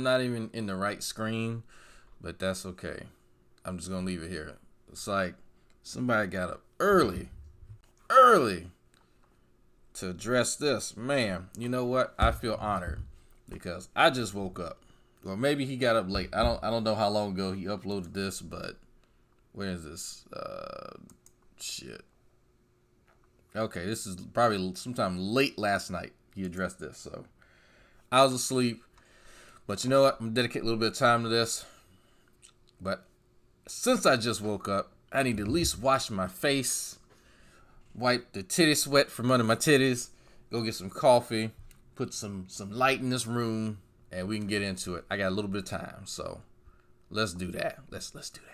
not even in the right screen, but that's okay. I'm just gonna leave it here. It's like somebody got up early to address this. Man, you know what? I feel honored because I just woke up. Or maybe he got up late. I don't know how long ago he uploaded this, but where is this? Shit. Okay, this is probably sometime late last night he addressed this. So I was asleep. But you know what? I'm gonna dedicate a little bit of time to this. But since I just woke up, I need to at least wash my face, wipe the titty sweat from under my titties, go get some coffee, put some light in this room, and we can get into it. I got a little bit of time, so let's do that. Let's do that.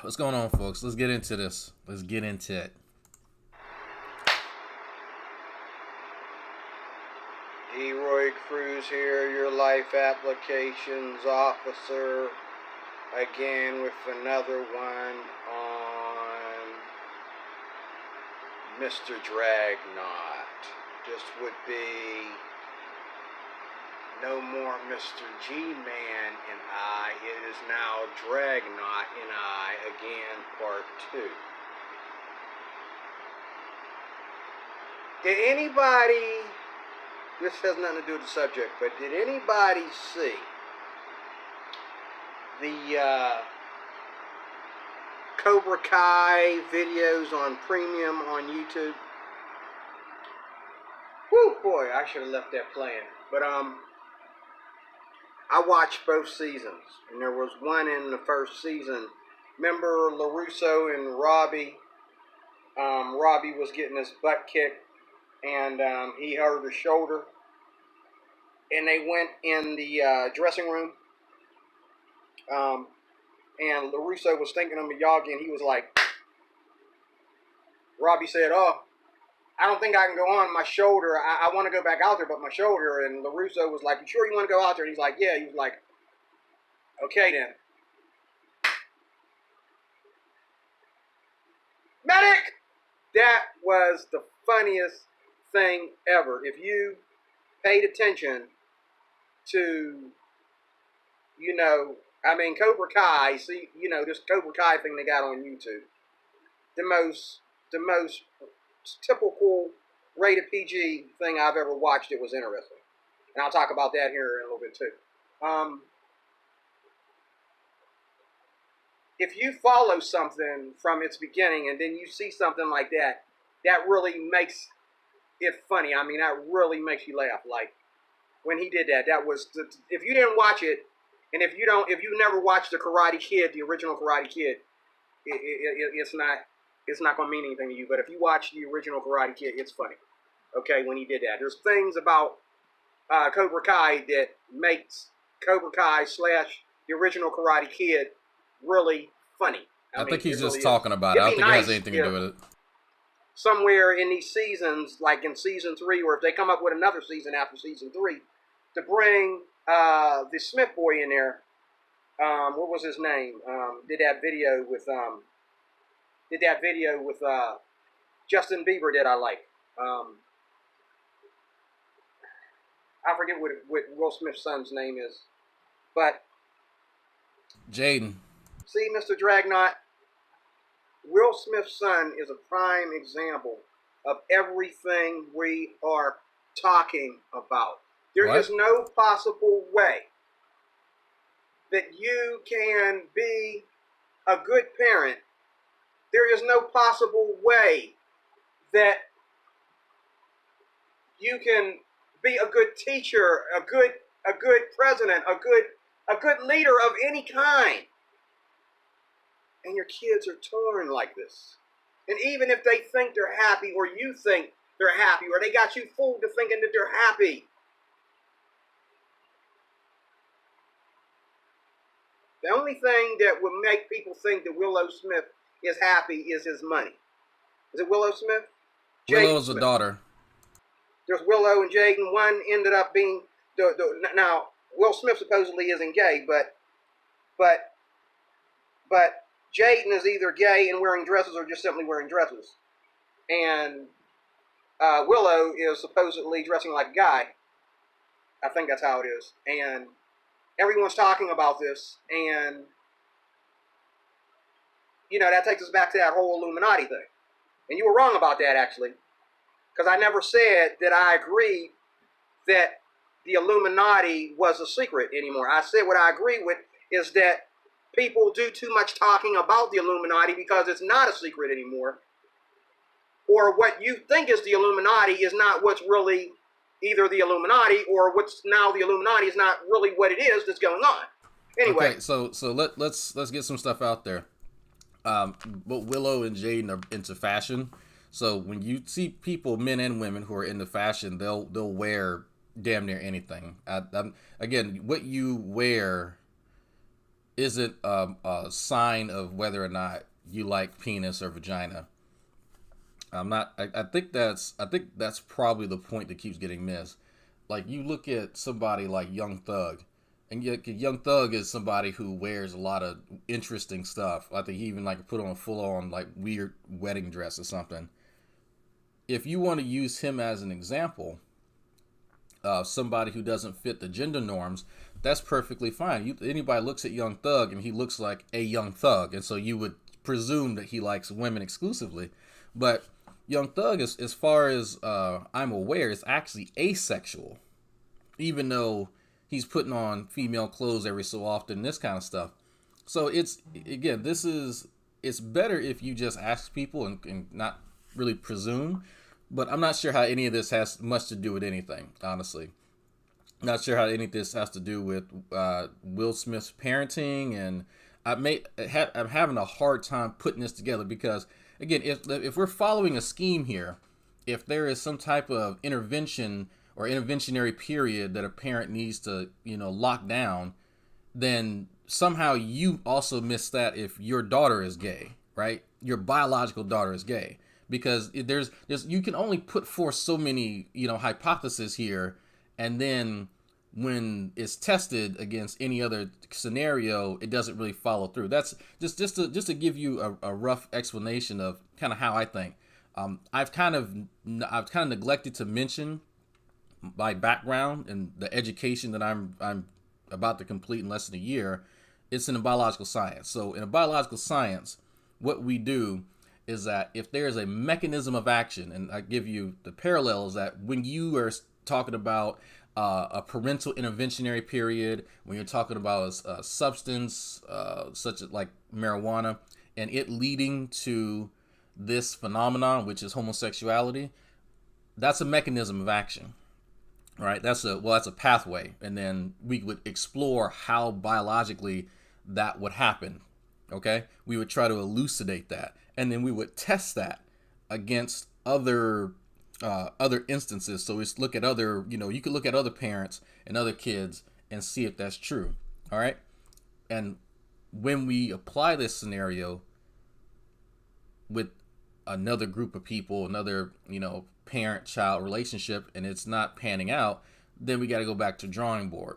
What's going on, folks? Let's get into this. Let's get into it. Roy Cruz here, your life applications officer, again with another one on Mr. Dragnauct. This would be no more Mr. G-Man and I. It is now Dragnaught and I, again, part 2. Did anybody, this has nothing to do with the subject, but did anybody see the Cobra Kai videos on premium on YouTube? Whew, boy, I should have left that playing. But I watched both seasons, and there was one in the first season. Remember LaRusso and Robbie? Robbie was getting his butt kicked, and he hurt his shoulder. And they went in the dressing room, and LaRusso was thinking of Miyagi, and he was like, Robbie said, "Oh, I don't think I can go on my shoulder. I want to go back out there, but my shoulder." And LaRusso was like, "You sure you want to go out there?" And he's like, "Yeah." He was like, "Okay then." Medic! That was the funniest thing ever. If you paid attention to, Cobra Kai, see, this Cobra Kai thing they got on YouTube. The most typical rated PG thing I've ever watched. It was interesting. And I'll talk about that here in a little bit too. If you follow something from its beginning and then you see something like that, that really makes it funny. I mean, that really makes you laugh. Like when he did that, that was, if you didn't watch it, and if you never watched the Karate Kid, the original Karate Kid, it's not going to mean anything to you. But if you watch the original Karate Kid, it's funny. Okay, when he did that. There's things about Cobra Kai that makes Cobra Kai / the original Karate Kid really funny. I think he's just talking about it. I don't think it has anything to do with it. Somewhere in these seasons, like in season 3, or if they come up with another season after season 3, to bring the Smith boy in there. What was his name? Did that video with Justin Bieber that I like. I forget what Will Smith's son's name is, but Jaden. See, Mr. Dragnaught, Will Smith's son is a prime example of everything we are talking about. There is no possible way that you can be a good parent. There is no possible way that you can be a good teacher, a good president, a good leader of any kind, and your kids are torn like this. And even if they think they're happy, or you think they're happy, or they got you fooled to thinking that they're happy, the only thing that would make people think that Willow Smith is happy is his money. Is it Willow Smith? Willow's a daughter. There's Willow and Jaden. One ended up being now Will Smith supposedly isn't gay, but Jaden is either gay and wearing dresses or just simply wearing dresses. And Willow is supposedly dressing like a guy. I think that's how it is. And everyone's talking about this, and that takes us back to that whole Illuminati thing. And you were wrong about that, actually, because I never said that I agreed that the Illuminati was a secret anymore. I said what I agree with is that people do too much talking about the Illuminati because it's not a secret anymore. Or what you think is the Illuminati is not what's really either the Illuminati, or what's now the Illuminati is not really what it is that's going on. Anyway. Okay, so let's get some stuff out there. But Willow and Jaden are into fashion. So when you see people, men and women, who are into fashion, they'll wear damn near anything. Again, what you wear isn't a sign of whether or not you like penis or vagina. I'm not. I think that's probably the point that keeps getting missed. Like you look at somebody like Young Thug, and yet Young Thug is somebody who wears a lot of interesting stuff. I think he even like put on a full on like weird wedding dress or something. If you want to use him as an example of somebody who doesn't fit the gender norms, that's perfectly fine. Anybody looks at Young Thug and he looks like a Young Thug, and so you would presume that he likes women exclusively. But Young Thug, as far as I'm aware, is actually asexual, even though he's putting on female clothes every so often, this kind of stuff. So it's better if you just ask people and not really presume. But I'm not sure how any of this has much to do with anything, honestly. Not sure how any of this has to do with Will Smith's parenting, and I'm having a hard time putting this together because, again, if we're following a scheme here, if there is some type of intervention or interventionary period that a parent needs to, lock down, then somehow you also miss that if your daughter is gay, right? Your biological daughter is gay. Because there's you can only put forth so many hypotheses here, and then when it's tested against any other scenario, it doesn't really follow through. That's just to give you a rough explanation of kind of how I think. I've kind of neglected to mention my background and the education that I'm about to complete in less than a year. It's in a biological science. So in a biological science, what we do is that if there is a mechanism of action, and I give you the parallels that when you are talking about a parental interventionary period, when you're talking about a substance such as like marijuana, and it leading to this phenomenon, which is homosexuality, that's a mechanism of action, right? That's a pathway, and then we would explore how biologically that would happen. Okay, we would try to elucidate that, and then we would test that against other instances. So we look at other, you could look at other parents and other kids and see if that's true. All right, and when we apply this scenario with another group of people, another parent-child relationship, and it's not panning out, then we got to go back to drawing board.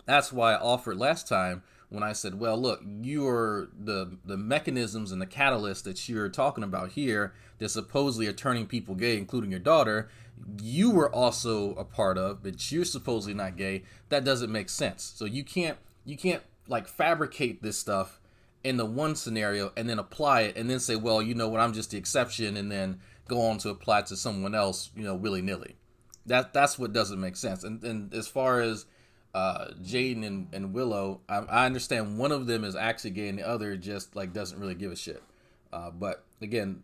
That's why I offered last time when I said, well, look, you're the mechanisms and the catalysts that you're talking about here that supposedly are turning people gay, including your daughter, you were also a part of, but you're supposedly not gay. That doesn't make sense. So you can't like fabricate this stuff in the one scenario and then apply it and then say, well, you know what, I'm just the exception, and then go on to apply it to someone else, willy-nilly. That's what doesn't make sense. And as far as Jaden and Willow, I understand one of them is actually gay and the other just like doesn't really give a shit. But again,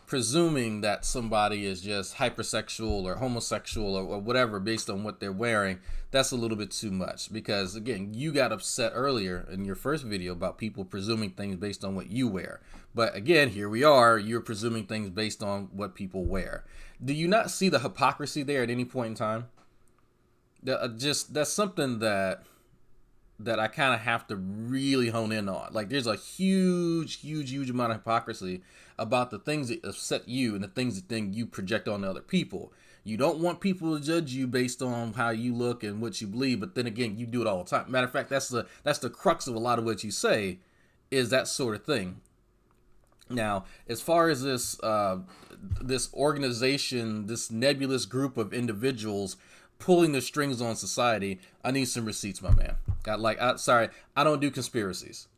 presuming that somebody is just hypersexual or homosexual or whatever based on what they're wearing, that's a little bit too much. Because again, you got upset earlier in your first video about people presuming things based on what you wear. But again, here we are, you're presuming things based on what people wear. Do you not see the hypocrisy there at any point in time? That's something that I kind of have to really hone in on. Like, there's a huge amount of hypocrisy about the things that upset you and the things that you project on other people. You don't want people to judge you based on how you look and what you believe, but then again, you do it all the time. Matter of fact, that's the crux of a lot of what you say, is that sort of thing. Now, as far as this organization, this nebulous group of individuals pulling the strings on society, I need some receipts, my man. I don't do conspiracies.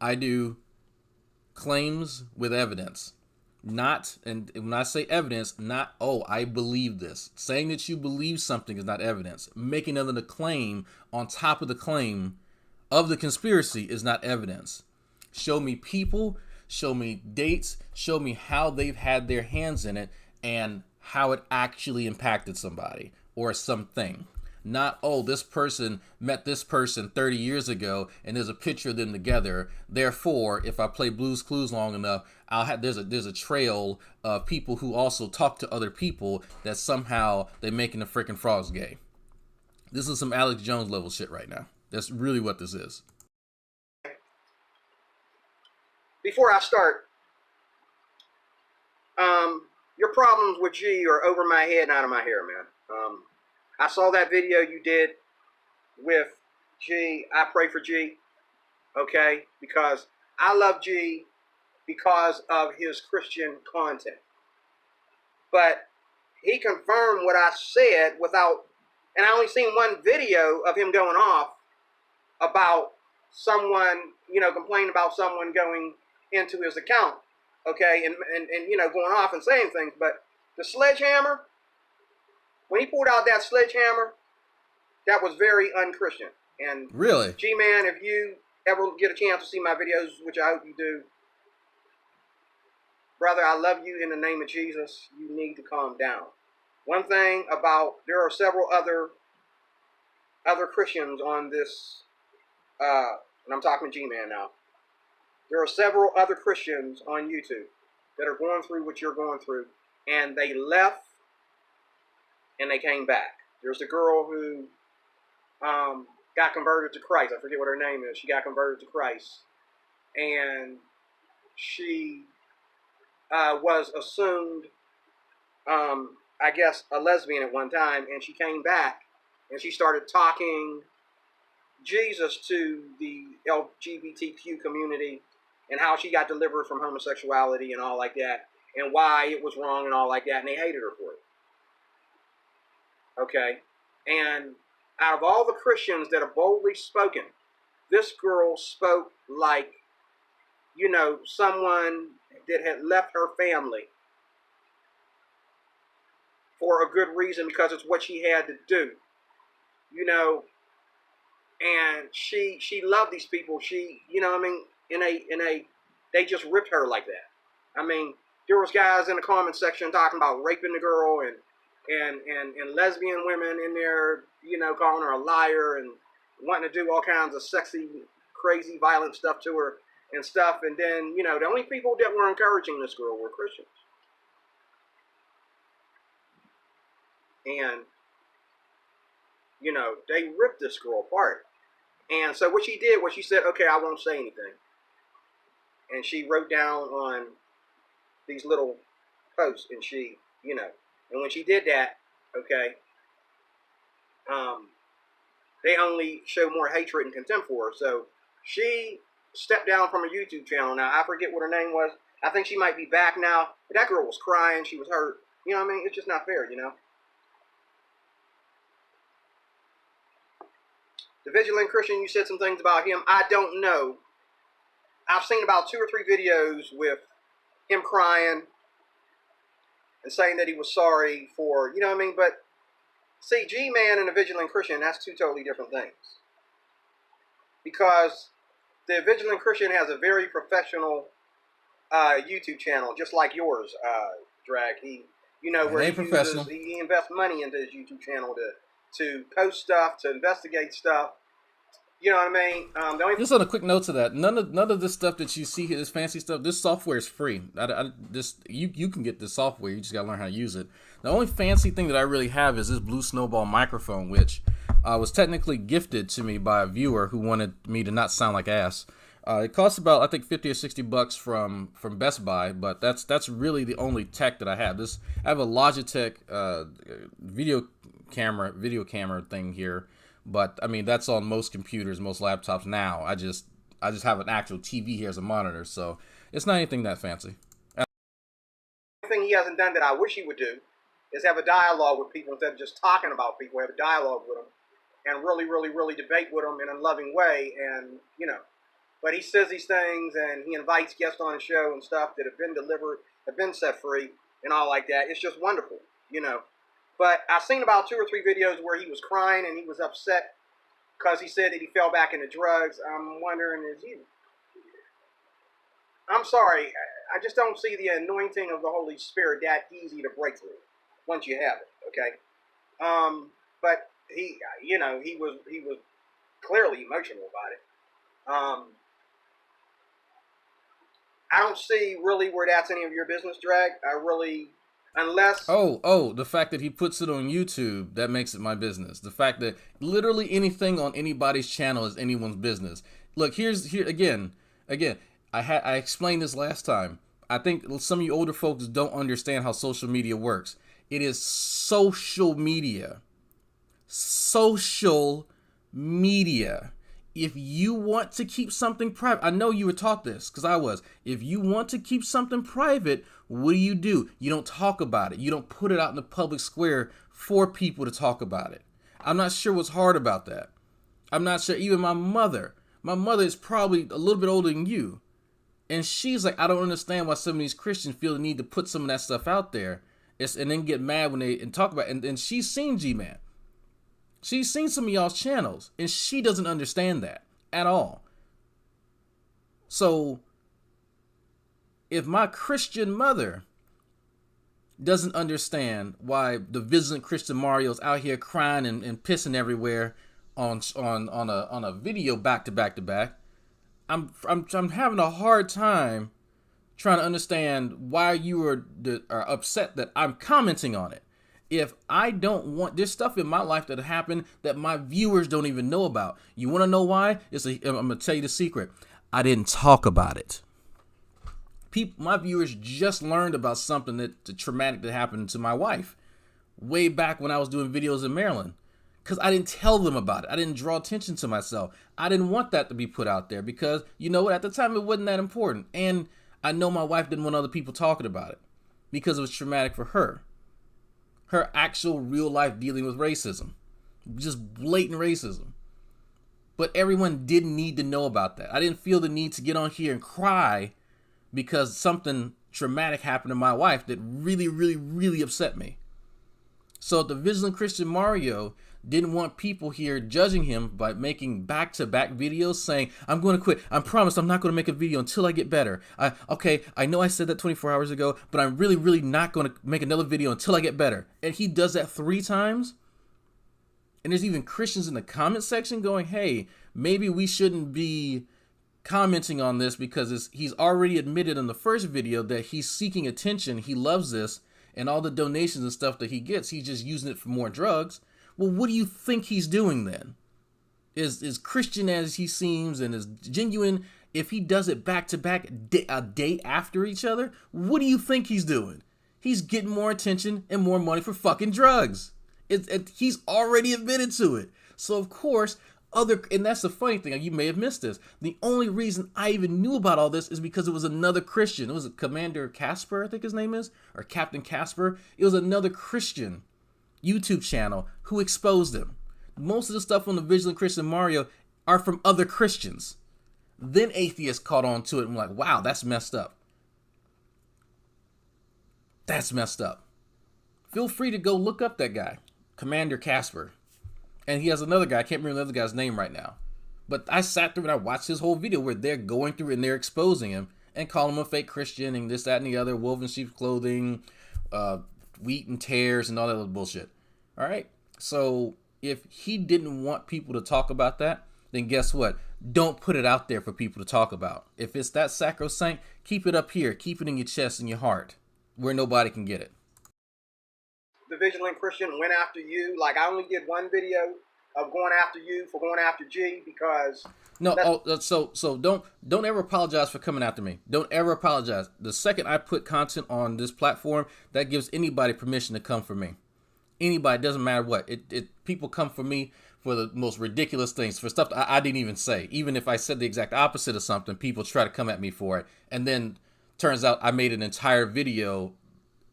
I do claims with evidence. And when I say evidence, not, oh, I believe this. Saying that you believe something is not evidence. Making another claim on top of the claim of the conspiracy is not evidence. Show me people, show me dates, show me how they've had their hands in it and how it actually impacted somebody or something. Not, oh, this person met this person 30 years ago and there's a picture of them together. Therefore, if I play Blue's Clues long enough, there's a trail of people who also talk to other people that somehow they're making the freaking frogs gay. This is some Alex Jones level shit right now. That's really what this is. Before I start, your problems with G are over my head and out of my hair, man. I saw that video you did with G. I pray for G, okay? Because I love G because of his Christian content. But he confirmed what I said without, and I only seen one video of him going off about someone, complaining about someone going into his account, okay, and going off and saying things. But the sledgehammer, when he pulled out that sledgehammer, that was very unchristian. And really, G-Man, if you ever get a chance to see my videos, which I hope you do, brother, I love you in the name of Jesus. You need to calm down. One thing about, there are several other Christians on this, and I'm talking to G-Man now. There are several other Christians on YouTube that are going through what you're going through, and they left and they came back. There's a girl who got converted to Christ. I forget what her name is. She got converted to Christ, and she was assumed, I guess, a lesbian at one time, and she came back and she started talking Jesus to the LGBTQ community and how she got delivered from homosexuality and all like that, and why it was wrong and all like that, and they hated her for it. Okay? And out of all the Christians that have boldly spoken, this girl spoke like, someone that had left her family for a good reason, because it's what she had to do. And she loved these people. She, they just ripped her like that. I mean, there was guys in the comment section talking about raping the girl and lesbian women in there, calling her a liar and wanting to do all kinds of sexy, crazy, violent stuff to her and stuff. And then, the only people that were encouraging this girl were Christians. And, they ripped this girl apart. And so what she did was she said, okay, I won't say anything. And she wrote down on these little posts, and she, and when she did that, okay, they only show more hatred and contempt for her. So she stepped down from her YouTube channel. Now, I forget what her name was. I think she might be back now. But that girl was crying. She was hurt. You know what I mean? It's just not fair, The Vigilant Christian, you said some things about him. I don't know. I've seen about 2 or 3 videos with him crying and saying that he was sorry for, But see, G-Man and the Vigilant Christian, that's 2 totally different things. Because the Vigilant Christian has a very professional YouTube channel, just like yours, Drag. He, where he invests money into his YouTube channel to post stuff, to investigate stuff. You know what I mean? Just on a quick note to that, none of this stuff that you see here, this fancy stuff, this software is free. You can get this software. You just gotta learn how to use it. The only fancy thing that I really have is this Blue Snowball microphone, which was technically gifted to me by a viewer who wanted me to not sound like ass. It costs about, I think, $50 or $60 from Best Buy, but that's really the only tech that I have. I have a Logitech video camera thing here, but I mean that's on most computers, most laptops now. I just have an actual TV here as a monitor, so it's not anything that fancy. The thing he hasn't done that I wish he would do is have a dialogue with people instead of just talking about people. Have a dialogue with them and really, really, really debate with them in a loving way, and But he says these things, and he invites guests on the show and stuff that have been delivered, have been set free, and all like that. It's just wonderful, But I've seen about 2 or 3 videos where he was crying and he was upset because he said that he fell back into drugs. I'm wondering, I'm sorry, I just don't see the anointing of the Holy Spirit that easy to break through once you have it, okay? But he was clearly emotional about it. I don't see really where that's any of your business, Drag. I really Unless, The fact that he puts it on YouTube, that makes it my business. The fact that literally anything on anybody's channel is anyone's business. Look, here again. I explained this last time. I think some of you older folks don't understand how social media works. It is social media. Social media. If you want to keep something private, I know you were taught this because I was. If you want to keep something private, what do? You don't talk about it. You don't put it out in the public square for people to talk about it. I'm not sure what's hard about that. I'm not sure. Even my mother is probably a little bit older than you. And she's like, I don't understand why some of these Christians feel the need to put some of that stuff out there and then get mad when they talk about it. And she's seen G-Man. She's seen some of y'all's channels, and she doesn't understand that at all. So, if my Christian mother doesn't understand why the Vigilant Christian Mario's out here crying and pissing everywhere on a video back to back, I'm having a hard time trying to understand why you are upset that I'm commenting on it. If I don't want, there's stuff in my life that happened that my viewers don't even know about. You want to know why? I'm going to tell you the secret. I didn't talk about it. My viewers just learned about something that traumatic that happened to my wife way back when I was doing videos in Maryland. Because I didn't tell them about it. I didn't draw attention to myself. I didn't want that to be put out there because, you know what, at the time it wasn't that important. And I know my wife didn't want other people talking about it because it was traumatic for her. Her actual real life dealing with racism. Just blatant racism. But everyone didn't need to know about that. I didn't feel the need to get on here and cry because something traumatic happened to my wife that really, really, really upset me. So the Vigilant Christian Mario didn't want people here judging him by making back-to-back videos saying, I'm going to quit. I promise I'm not going to make a video until I get better. I know I said that 24 hours ago, but I'm really, really not going to make another video until I get better. And he does that 3 times. And there's even Christians in the comment section going, hey, maybe we shouldn't be commenting on this because he's already admitted in the first video that he's seeking attention. He loves this. And all the donations and stuff that he gets, he's just using it for more drugs. Well, what do you think he's doing then? As Christian as he seems and as genuine, if he does it back to back a day after each other, what do you think he's doing? He's getting more attention and more money for fucking drugs. He's already admitted to it. So of course, and that's the funny thing, you may have missed this. The only reason I even knew about all this is because it was another Christian. It was Commander Casper, I think his name is, or Captain Casper. It was another Christian YouTube channel who exposed him. Most of the stuff on the Vigilant Christian Mario are from other Christians. Then atheists caught on to it and were like, wow, that's messed up. That's messed up. Feel free to go look up that guy, Commander Casper. And he has another guy, I can't remember the other guy's name right now. But I sat through and I watched his whole video where they're going through and they're exposing him and calling him a fake Christian and this, that, and the other, wolf in sheep's clothing, wheat and tares and all that other bullshit. All right? So if he didn't want people to talk about that, then guess what? Don't put it out there for people to talk about. If it's that sacrosanct, keep it up here. Keep it in your chest and your heart where nobody can get it. the Vigilant Christian went after you. Like, I only did one video of going after you for going after G because... No, so don't ever apologize for coming after me. Don't ever apologize. The second I put content on this platform, that gives anybody permission to come for me. Anybody, doesn't matter what. People come for me for the most ridiculous things, for stuff I didn't even say. Even if I said the exact opposite of something, people try to come at me for it. And then turns out I made an entire video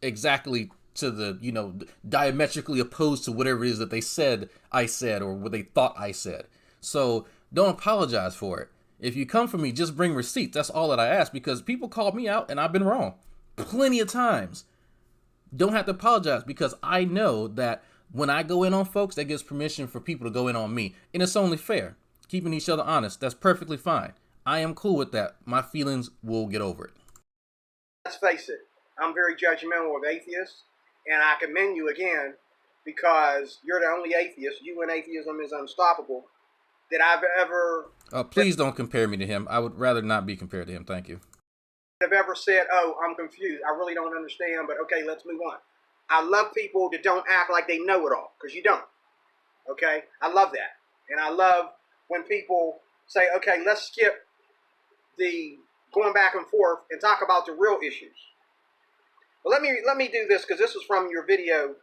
exactly to the, diametrically opposed to whatever it is that they said I said or what they thought I said. So don't apologize for it. If you come for me, just bring receipts. That's all that I ask, because people called me out and I've been wrong plenty of times. Don't have to apologize, because I know that when I go in on folks, that gives permission for people to go in on me. And it's only fair. Keeping each other honest, that's perfectly fine. I am cool with that. My feelings will get over it. Let's face it, I'm very judgmental of atheists, and I commend you again, because you're the only atheist. You and atheism is unstoppable that I've ever... Please don't compare me to him. I would rather not be compared to him. Thank you. Have ever said, oh, I'm confused. I really don't understand, but okay, let's move on. I love people that don't act like they know it all, because you don't. Okay? I love that. And I love when people say, okay, let's skip the going back and forth and talk about the real issues. But let me do this, because this is from your video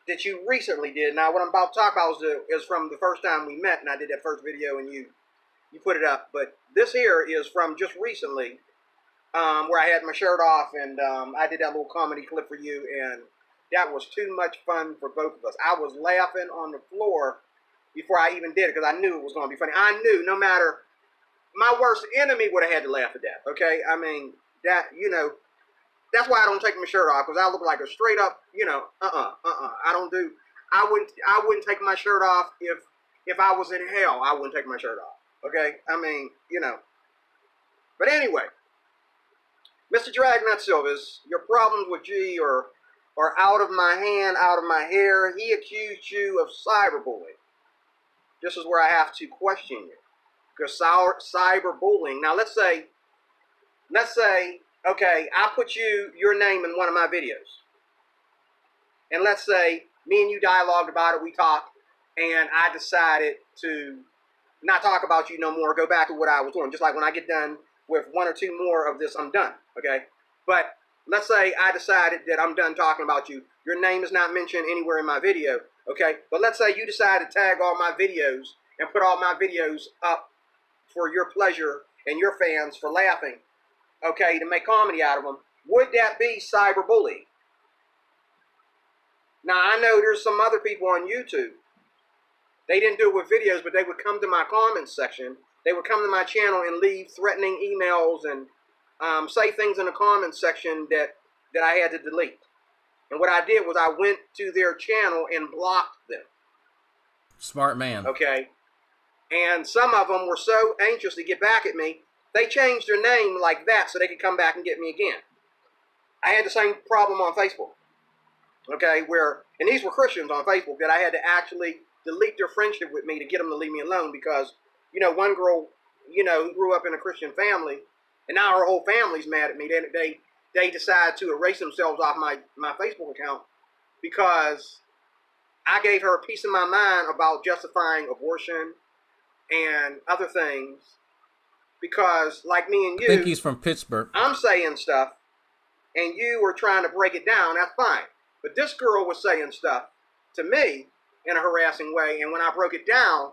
that you recently did. Now, what I'm about to talk about is from the first time we met, and I did that first video, and you put it up. But this here is from just recently, where I had my shirt off, and I did that little comedy clip for you, and that was too much fun for both of us. I was laughing on the floor before I even did it, because I knew it was going to be funny. I knew no matter, my worst enemy would have had to laugh at that, okay? I mean, that, you know, that's why I don't take my shirt off, because I look like a straight up, you know, I wouldn't take my shirt off if I was in hell. I wouldn't take my shirt off, okay? I mean, you know. But anyway, Mr. Dragnauct Silvas, your problems with G are out of my hand, out of my hair. He accused you of cyberbullying. This is where I have to question you. Because cyberbullying, now let's say, okay, I put your name in one of my videos. And let's say me and you dialogued about it, we talked, and I decided to not talk about you no more, go back to what I was doing. Just like when I get done with one or two more of this, I'm done, okay? But let's say I decided that I'm done talking about you. Your name is not mentioned anywhere in my video, okay? But let's say you decide to tag all my videos and put all my videos up for your pleasure and your fans for laughing, okay, to make comedy out of them. Would that be cyberbullying? Now, I know there's some other people on YouTube. They didn't do it with videos, but they would come to my comments section. They would come to my channel and leave threatening emails and say things in the comments section that I had to delete. And what I did was I went to their channel and blocked them. Smart man. Okay. And some of them were so anxious to get back at me, they changed their name like that so they could come back and get me again. I had the same problem on Facebook. Okay, and these were Christians on Facebook, that I had to actually delete their friendship with me to get them to leave me alone, because, you know, one girl, you know, who grew up in a Christian family, and now her whole family's mad at me. They decided to erase themselves off my Facebook account because I gave her a piece of my mind about justifying abortion and other things, because like me and you, I think he's from Pittsburgh. I'm saying stuff and you were trying to break it down. That's fine. But this girl was saying stuff to me in a harassing way, and when I broke it down,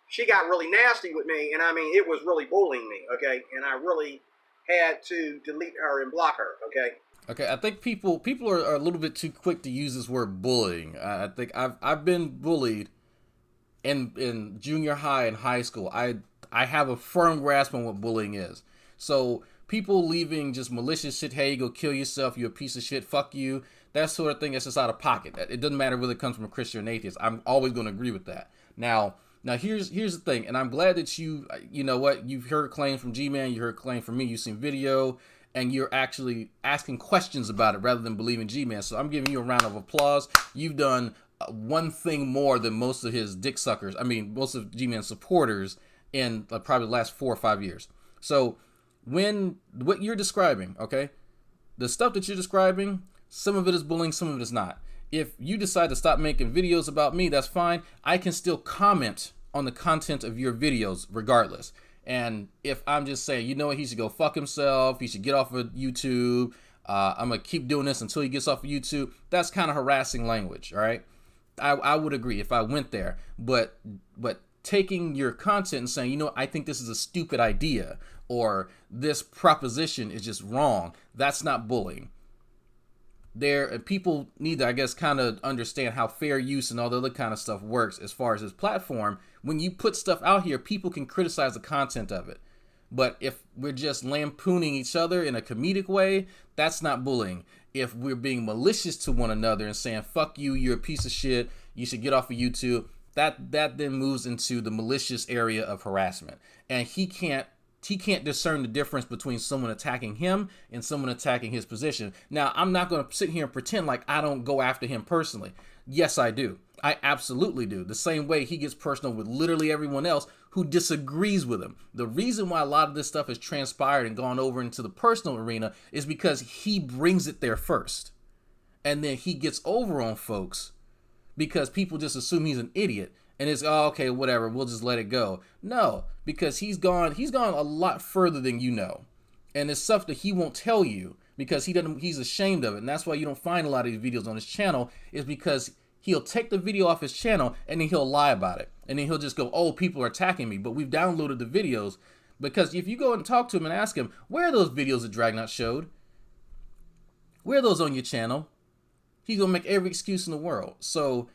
she got really nasty with me, and I mean, it was really bullying me, okay? And I really had to delete her and block her, okay? Okay, I think people are a little bit too quick to use this word bullying. I think I've been bullied in junior high and high school. I have a firm grasp on what bullying is. So people leaving just malicious shit, hey, go kill yourself, you're a piece of shit, fuck you, that sort of thing, that's just out of pocket. It doesn't matter whether it comes from a Christian or an atheist. I'm always going to agree with that. Now here's the thing, and I'm glad that you know what, you've heard claims from G-Man, you heard claim from me, you've seen video, and you're actually asking questions about it rather than believing G-Man. So I'm giving you a round of applause. You've done one thing more than most of his dick suckers, most of G-Man's supporters in probably the last 4 or 5 years. So what you're describing, okay, the stuff that you're describing, some of it is bullying, some of it is not. If you decide to stop making videos about me, that's fine. I can still comment on the content of your videos regardless. And if I'm just saying, you know what, he should go fuck himself, he should get off of YouTube, I'm going to keep doing this until he gets off of YouTube, that's kind of harassing language, all right? I would agree if I went there. But taking your content and saying, you know, I think this is a stupid idea, or this proposition is just wrong, that's not bullying. People need to, I guess, kind of understand how fair use and all the other kind of stuff works as far as his platform. When you put stuff out here, people can criticize the content of it. But if we're just lampooning each other in a comedic way, that's not bullying. If we're being malicious to one another and saying, fuck you, you're a piece of shit, you should get off of YouTube, that then moves into the malicious area of harassment. And he can't discern the difference between someone attacking him and someone attacking his position. Now, I'm not going to sit here and pretend like I don't go after him personally. Yes, I do. I absolutely do. The same way he gets personal with literally everyone else who disagrees with him. The reason why a lot of this stuff has transpired and gone over into the personal arena is because he brings it there first. and then he gets over on folks because people just assume he's an idiot, and it's, oh, okay, whatever, we'll just let it go. No, because he's gone a lot further than you know, and it's stuff that he won't tell you because he's ashamed of it, and that's why you don't find a lot of these videos on his channel, is because he'll take the video off his channel and then he'll lie about it, and then he'll just go, oh, people are attacking me, but we've downloaded the videos. Because if you go and talk to him and ask him, where are those videos that Dragnauct showed? Where are those on your channel? He's going to make every excuse in the world. So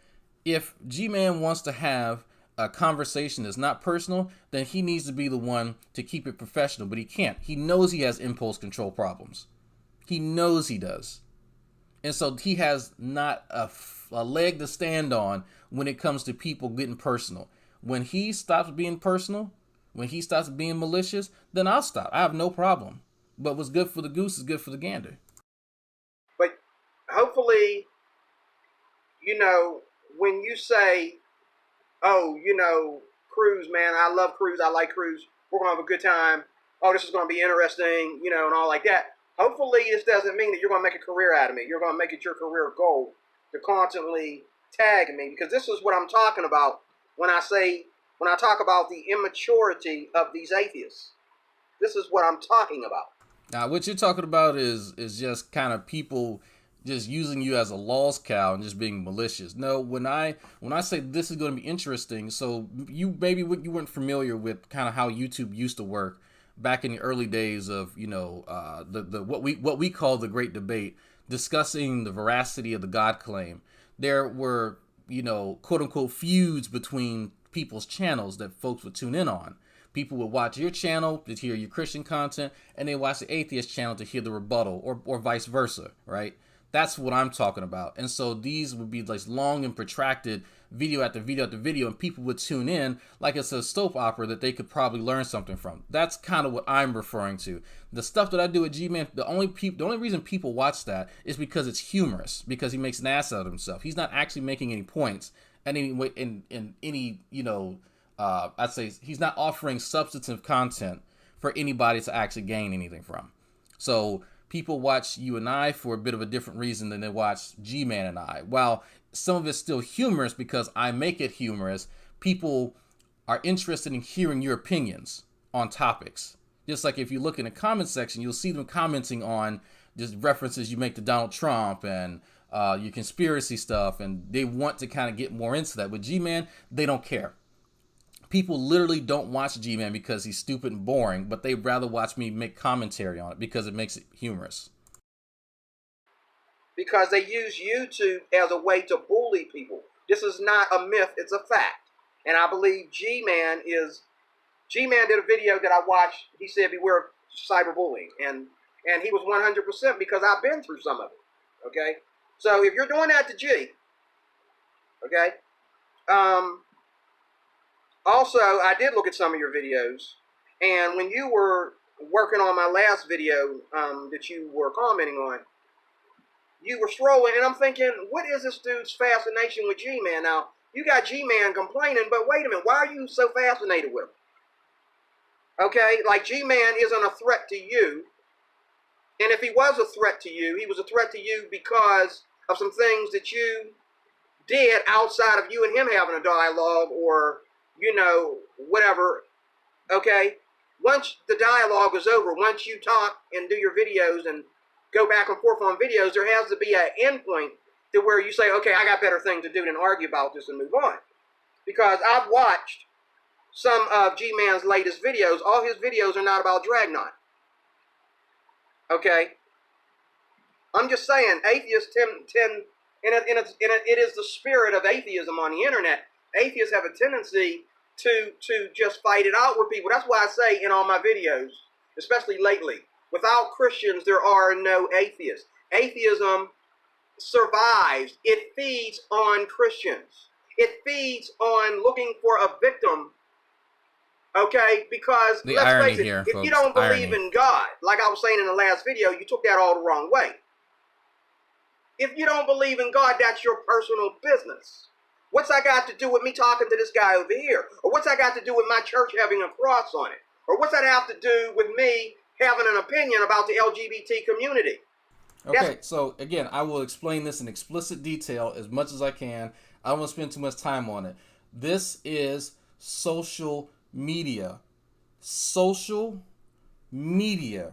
if G-Man wants to have a conversation that's not personal, then he needs to be the one to keep it professional. But he can't. He knows he has impulse control problems. He knows he does. And so he has not a leg to stand on when it comes to people getting personal. When he stops being personal, when he stops being malicious, then I'll stop. I have no problem. But what's good for the goose is good for the gander. But hopefully, you know, when you say, oh, you know, Cruz, man, I love Cruz, I like Cruz, we're going to have a good time, oh, this is going to be interesting, you know, and all like that. Hopefully this doesn't mean that you're going to make a career out of me. You're going to make it your career goal to constantly tag me, because this is what I'm talking about when I talk about the immaturity of these atheists. This is what I'm talking about. Now, what you're talking about is just kind of people just using you as a lost cow and just being malicious. No, when I say this is going to be interesting, so you weren't familiar with kind of how YouTube used to work back in the early days of, you know, what we call the Great Debate, discussing the veracity of the God claim. There were, you know, quote unquote feuds between people's channels that folks would tune in on. People would watch your channel to hear your Christian content, and they watch the atheist channel to hear the rebuttal, or vice versa, right? That's what I'm talking about. And so these would be like long and protracted video after video after video, and people would tune in like it's a soap opera that they could probably learn something from. That's kind of what I'm referring to. The stuff that I do with G-Man, the only reason people watch that is because it's humorous, because he makes an ass out of himself. He's not actually making any points, and in any, you know, I'd say he's not offering substantive content for anybody to actually gain anything from. So people watch you and I for a bit of a different reason than they watch G-Man and I. While some of it's still humorous because I make it humorous, people are interested in hearing your opinions on topics. Just like if you look in the comment section, you'll see them commenting on just references you make to Donald Trump and your conspiracy stuff, and they want to kind of get more into that. With G-Man, they don't care. People literally don't watch G-Man because he's stupid and boring, but they'd rather watch me make commentary on it because it makes it humorous. Because they use YouTube as a way to bully people. This is not a myth, it's a fact. And I believe G-Man did a video that I watched. He said beware of cyberbullying. And he was 100% because I've been through some of it. Okay? So if you're doing that to G, okay? Also, I did look at some of your videos, and when you were working on my last video that you were commenting on, you were strolling, and I'm thinking, what is this dude's fascination with G-Man? Now, you got G-Man complaining, but wait a minute, why are you so fascinated with him? Okay, like G-Man isn't a threat to you, and if he was a threat to you, he was a threat to you because of some things that you did outside of you and him having a dialogue, or, you know, whatever, okay? Once the dialogue is over, once you talk and do your videos and go back and forth on videos, there has to be an end point to where you say, okay, I got better things to do than argue about this and move on. Because I've watched some of G-Man's latest videos. All his videos are not about Dragnauct. Okay? I'm just saying, atheists tend it is the spirit of atheism on the internet. Atheists have a tendency to just fight it out with people. That's why I say in all my videos, especially lately, without Christians, there are no atheists. Atheism survives. It feeds on Christians. It feeds on looking for a victim. Okay, because the let's irony face it, here, if folks, you don't believe irony. in God, like I was saying in the last video, you took that all the wrong way. If you don't believe in God, that's your personal business. What's that got to do with me talking to this guy over here? Or what's that got to do with my church having a cross on it? Or what's that have to do with me having an opinion about the LGBT community? Okay, so again, I will explain this in explicit detail as much as I can. I don't want to spend too much time on it. This is social media. Social media.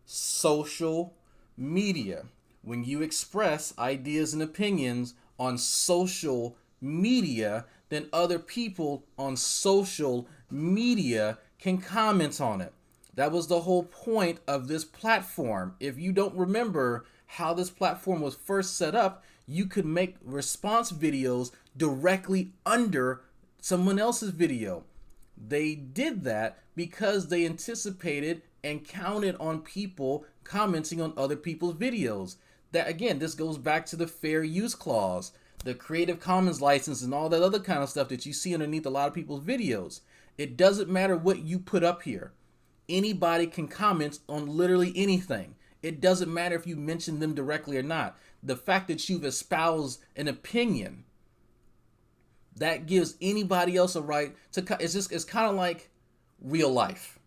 Social media. When you express ideas and opinions on social media, then other people on social media can comment on it. That was the whole point of this platform. If you don't remember how this platform was first set up, you could make response videos directly under someone else's video. They did that because they anticipated and counted on people commenting on other people's videos. That again, this goes back to the fair use clause, the Creative Commons license, and all that other kind of stuff that you see underneath a lot of people's videos. It doesn't matter what you put up here. Anybody can comment on literally anything. It doesn't matter if you mention them directly or not. The fact that you've espoused an opinion, that gives anybody else a right to. It's kind of like real life.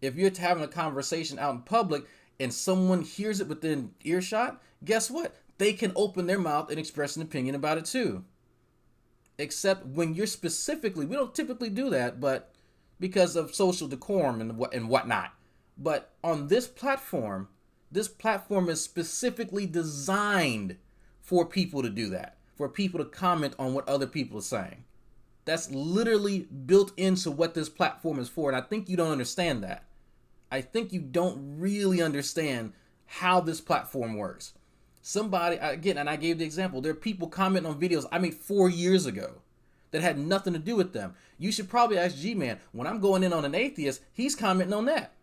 If you're having a conversation out in public and someone hears it within earshot, guess what? They can open their mouth and express an opinion about it too. Except when you're specifically, we don't typically do that, but because of social decorum and whatnot. But on this platform is specifically designed for people to do that, for people to comment on what other people are saying. That's literally built into what this platform is for, and I think you don't understand that. I think you don't really understand how this platform works. Somebody, again, and I gave the example, there are people commenting on videos I made 4 years ago that had nothing to do with them. You should probably ask G-Man, when I'm going in on an atheist, he's commenting on that.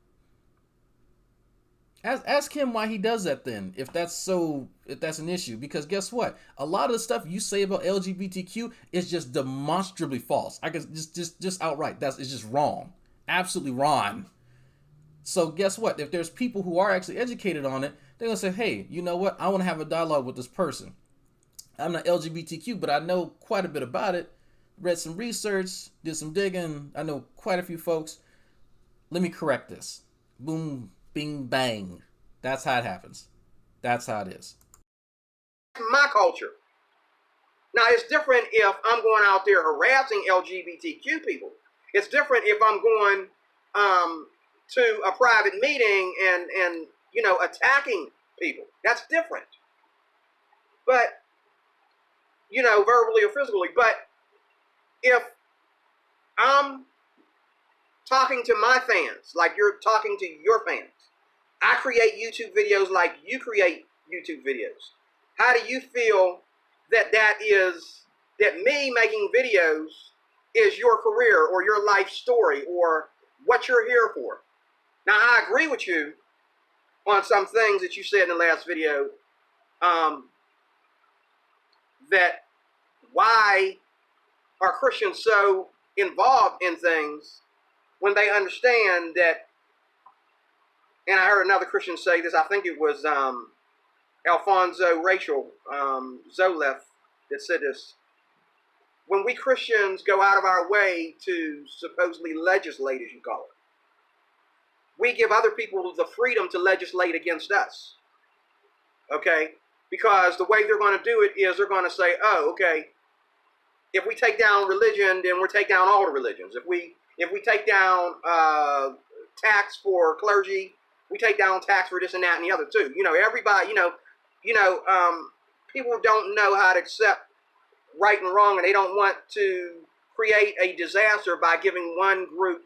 Ask him why he does that then, if that's an issue. Because guess what? A lot of the stuff you say about LGBTQ is just demonstrably false. I guess just outright. It's just wrong. Absolutely wrong. So guess what? If there's people who are actually educated on it, they're going to say, hey, you know what? I want to have a dialogue with this person. I'm not LGBTQ, but I know quite a bit about it. Read some research, did some digging. I know quite a few folks. Let me correct this. Boom, bing, bang. That's how it happens. That's how it is. My culture. Now, it's different if I'm going out there harassing LGBTQ people. It's different if I'm going to a private meeting and attacking people. That's different. But, verbally or physically. But if I'm talking to my fans, like you're talking to your fans, I create YouTube videos like you create YouTube videos. How do you feel that me making videos is your career or your life story or what you're here for? Now, I agree with you on some things that you said in the last video, that why are Christians so involved in things when they understand that, and I heard another Christian say this, I think it was Alfonso Rachel Zolef that said this, when we Christians go out of our way to supposedly legislate, as you call it, we give other people the freedom to legislate against us. Okay? Because the way they're going to do it is they're going to say, oh, okay, if we take down religion, then we'll take down all the religions. If we take down tax for clergy, we take down tax for this and that and the other too. Everybody, people don't know how to accept right and wrong, and they don't want to create a disaster by giving one group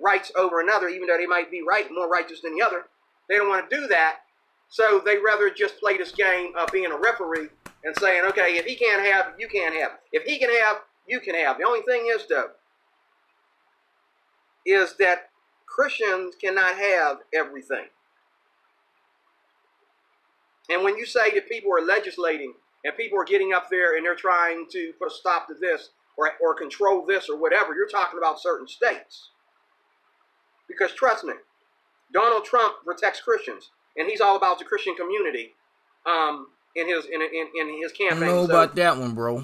rights over another, even though they might be more righteous than the other. They don't want to do that, so they rather just play this game of being a referee and saying, okay, if he can't have, you can't have. If he can have, you can have. The only thing is, though, is that Christians cannot have everything. And when you say that people are legislating and people are getting up there and they're trying to put a stop to this or control this or whatever, you're talking about certain states. Because trust me, Donald Trump protects Christians, and he's all about the Christian community in his campaign. I don't know about that one, bro.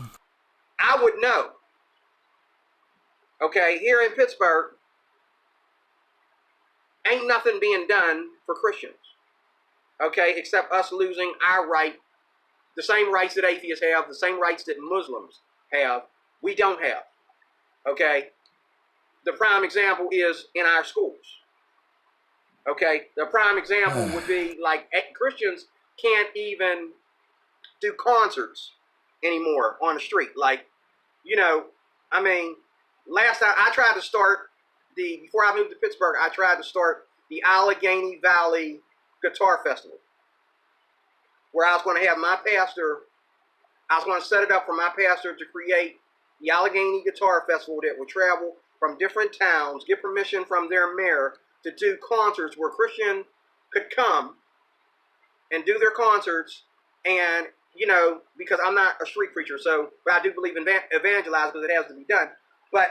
I would know. Okay, here in Pittsburgh, ain't nothing being done for Christians. Okay, except us losing our right, the same rights that atheists have, the same rights that Muslims have, we don't have. Okay, the prime example is in our schools. Okay, the prime example would be like Christians can't even do concerts anymore on the street. Like, you know, I mean, last time I tried to start before I moved to Pittsburgh, I tried to start the Allegheny Valley Guitar Festival, where I was going to have my pastor, I was going to set it up for my pastor to create the Allegheny Guitar Festival that would travel from different towns, get permission from their mayor to do concerts where Christian could come and do their concerts. And, you know, because I'm not a street preacher, but I do believe in evangelize because it has to be done. But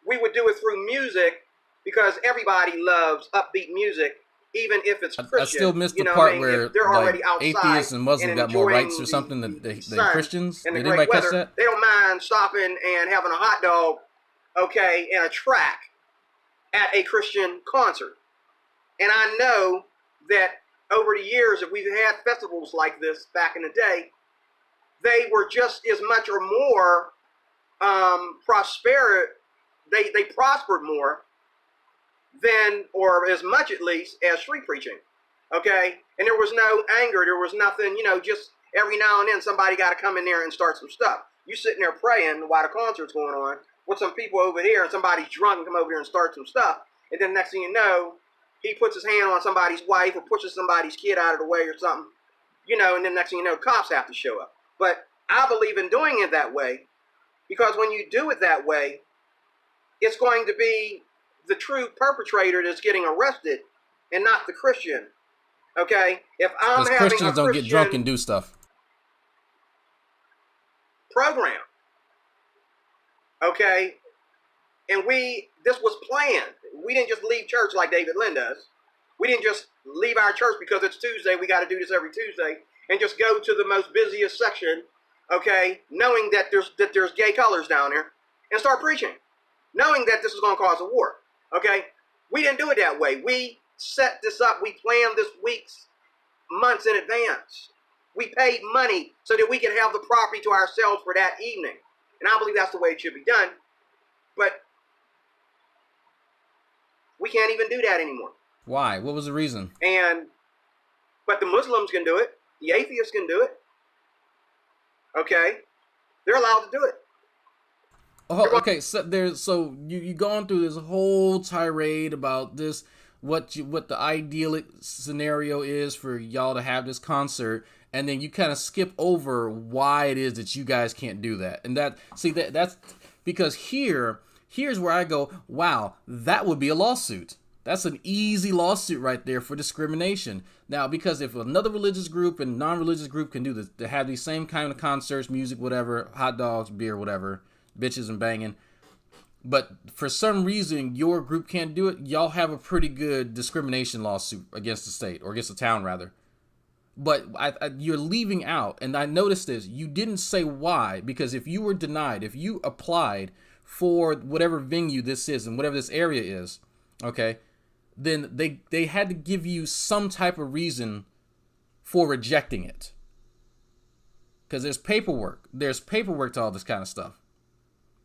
we would do it through music because everybody loves upbeat music, even if it's Christian. I still missed the part where they're already like outside atheists and Muslims got more rights or something than Christians. And the Did great anybody catch weather. that? They don't mind stopping and having a hot dog, okay, and a track at a Christian concert. And I know that over the years, if we've had festivals like this back in the day, they were just as much or more they prospered more than, or as much at least, as street preaching. Okay? And there was no anger, there was nothing, you know, just every now and then somebody got to come in there and start some stuff. You sitting there praying while the concert's going on with some people over here, and somebody's drunk and come over here and start some stuff. And then next thing you know, he puts his hand on somebody's wife or pushes somebody's kid out of the way or something, you know, and then next thing you know, cops have to show up. But I believe in doing it that way because when you do it that way, it's going to be the true perpetrator that's getting arrested and not the Christian. Okay? If I'm having Christians don't get drunk and do stuff. Program. Okay? And this was planned. We didn't just leave church like David Lynn does. We didn't just leave our church because it's Tuesday, we got to do this every Tuesday, and just go to the most busiest section, okay, knowing that there's gay colors down there, and start preaching, knowing that this is going to cause a war, okay? We didn't do it that way. We set this up. We planned this months in advance. We paid money so that we could have the property to ourselves for that evening. And I believe that's the way it should be done. But we can't even do that anymore. Why? What was the reason? But the Muslims can do it. The atheists can do it. Okay? They're allowed to do it. Oh, okay, so you going through this whole tirade about this, what the idyllic scenario is for y'all to have this concert, and then you kind of skip over why it is that you guys can't do that. And that's because here's where I go, wow, that would be a lawsuit. That's an easy lawsuit right there for discrimination. Now, because if another religious group and non-religious group can do this, to have these same kind of concerts, music, whatever, hot dogs, beer, whatever, bitches and banging, but for some reason your group can't do it, y'all have a pretty good discrimination lawsuit against the state, or against the town rather. But you're leaving out, and I noticed this, you didn't say why, because if you were denied, if you applied for whatever venue this is and whatever this area is, okay, then they had to give you some type of reason for rejecting it. Because there's paperwork to all this kind of stuff.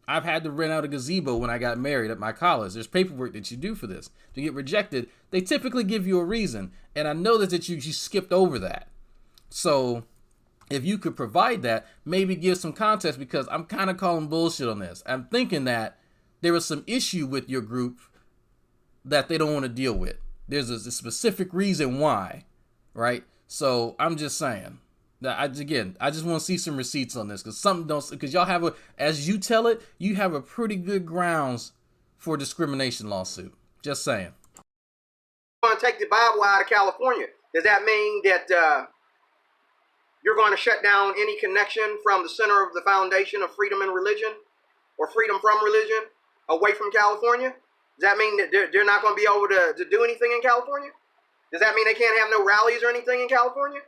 I've had to rent out a gazebo when I got married at my college. There's paperwork that you do for this. To get rejected, they typically give you a reason. And I know that you skipped over that. So if you could provide that, maybe give some context, because I'm kind of calling bullshit on this. I'm thinking that there was some issue with your group that they don't want to deal with. There's a specific reason why, right? So I'm just saying. I just want to see some receipts on this, because y'all have as you tell it, you have a pretty good grounds for a discrimination lawsuit. Just saying. Going to take the Bible out of California. Does that mean that you're going to shut down any connection from the center of the foundation of freedom and religion, or freedom from religion, away from California? Does that mean that they're not going to be able to do anything in California? Does that mean they can't have no rallies or anything in California?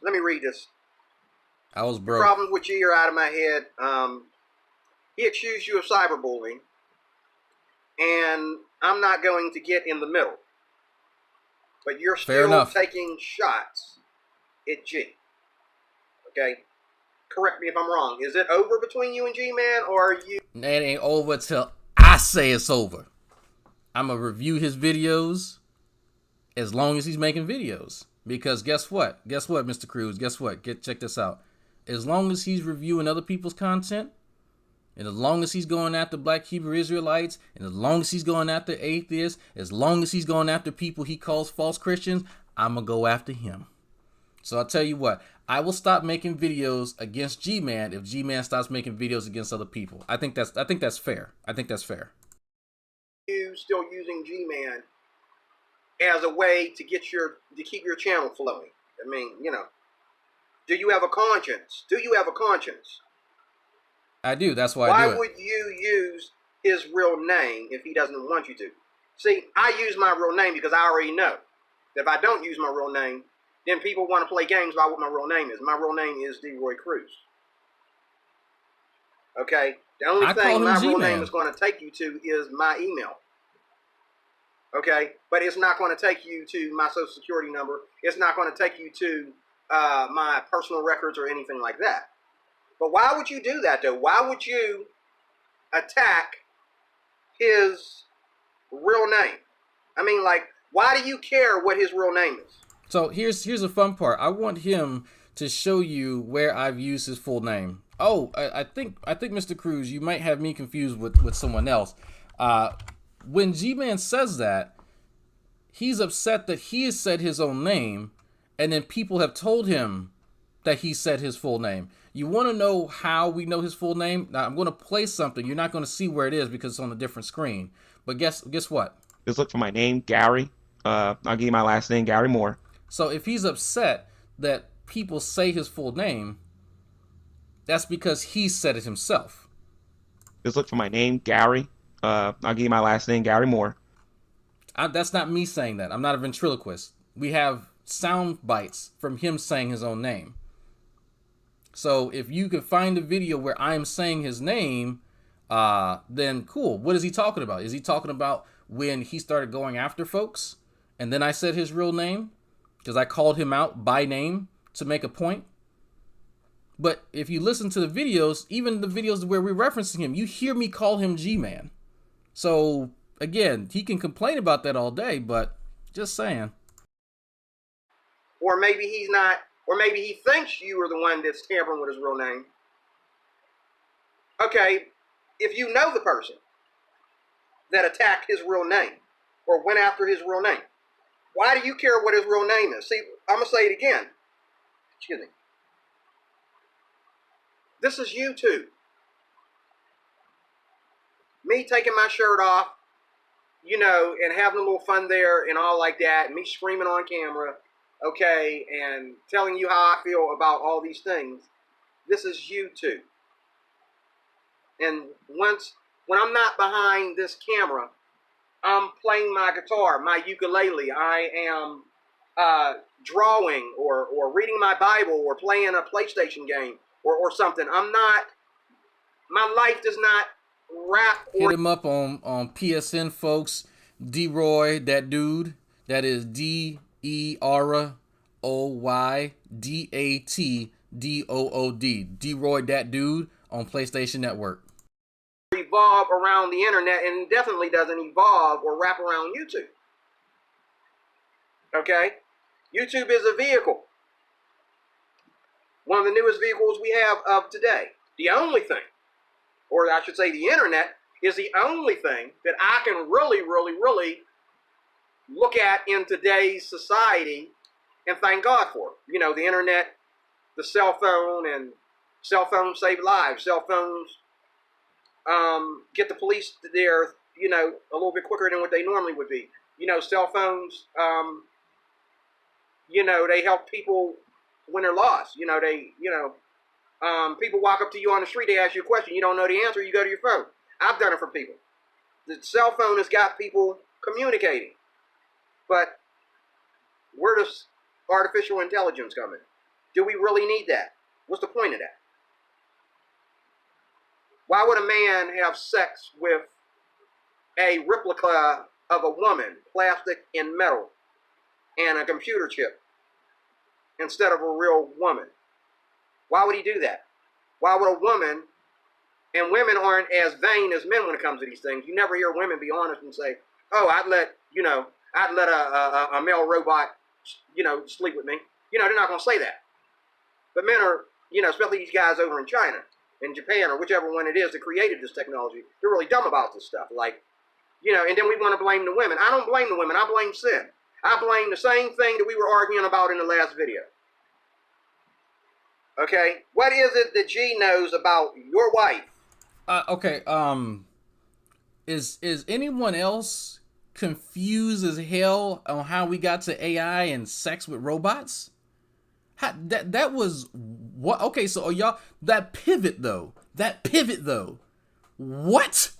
Let me read this. I was broke. Problems with you are out of my head. he accused you of cyberbullying, and I'm not going to get in the middle. But you're still taking shots at G. Okay? Correct me if I'm wrong. Is it over between you and G-Man, or are you... It ain't over till I say it's over. I'm going to review his videos as long as he's making videos. Because guess what? Guess what, Mr. Cruz? Guess what? Check this out. As long as he's reviewing other people's content, and as long as he's going after Black Hebrew Israelites, and as long as he's going after atheists, as long as he's going after people he calls false Christians, I'm going to go after him. So I'll tell you what, I will stop making videos against G-Man if G-Man stops making videos against other people. I think that's fair. I think that's fair. You still using G-Man as a way to keep your channel flowing. I mean, you know, do you have a conscience? Do you have a conscience? I do. That's why I do it. Why would you use his real name if he doesn't want you to? See, I use my real name because I already know that if I don't use my real name, then people want to play games about what my real name is. My real name is DeRoy Cruz. Okay? The only thing my real name is going to take you to is my email. Okay? But it's not going to take you to my social security number. It's not going to take you to my personal records or anything like that. But why would you do that, though? Why would you attack his real name? I mean, like, why do you care what his real name is? So here's a fun part. I want him to show you where I've used his full name. Oh, I think Mr. Cruz, you might have me confused with someone else. When G-Man says that, he's upset that he has said his own name, and then people have told him that he said his full name. You want to know how we know his full name? Now, I'm going to play something. You're not going to see where it is because it's on a different screen. But guess what? Just look for my name, Gary. I'll give you my last name, Gary Moore. So if he's upset that people say his full name, that's because he said it himself. Just look for my name, Gary. I'll give you my last name, Gary Moore. That's not me saying that. I'm not a ventriloquist. We have sound bites from him saying his own name. So if you can find a video where I'm saying his name, then cool. What is he talking about? Is he talking about when he started going after folks and then I said his real name because I called him out by name to make a point? But if you listen to the videos, even the videos where we're referencing him, you hear me call him G-Man. So again, he can complain about that all day, but just saying. Or maybe he's not, or maybe he thinks you are the one that's tampering with his real name. Okay, if you know the person that attacked his real name or went after his real name, why do you care what his real name is? See, I'm going to say it again. Excuse me. This is YouTube. Me taking my shirt off, you know, and having a little fun there and all like that, and me screaming on camera, okay, and telling you how I feel about all these things. This is YouTube. And when I'm not behind this camera, I'm playing my guitar, my ukulele. I am drawing or reading my Bible or playing a PlayStation game or something. I'm not, my life does not rap. Hit him up on PSN, folks. DeRoy, that dude. That is DeRoyDatDood. DeRoy, that dude on PlayStation Network. Evolve around the internet and definitely doesn't evolve or wrap around YouTube. Okay? YouTube is a vehicle. One of the newest vehicles we have of today. The only thing, or I should say the internet, is the only thing that I can really, really, really look at in today's society and thank God for. You know, the internet, the cell phone, and cell phones save lives. Cell phones get the police there, you know, a little bit quicker than what they normally would be. You know, cell phones, you know, they help people when they're lost. You know, people walk up to you on the street, they ask you a question, you don't know the answer, you go to your phone. I've done it for people. The cell phone has got people communicating. But where does artificial intelligence come in? Do we really need that? What's the point of that? Why would a man have sex with a replica of a woman, plastic and metal, and a computer chip, instead of a real woman? Why would he do that? Why would a woman, and women aren't as vain as men when it comes to these things. You never hear women be honest and say, oh, I'd let a male robot, sleep with me. They're not going to say that. But men are, especially these guys over in China, in Japan, or whichever one it is that created this technology, they're really dumb about this stuff. Like, and then we want to blame the women. I don't blame the women. I blame sin. I blame the same thing that we were arguing about in the last video. Okay? What is it that G knows about your wife? Okay, is anyone else confused as hell on how we got to AI and sex with robots? That was what? Okay, so are y'all that pivot though? What?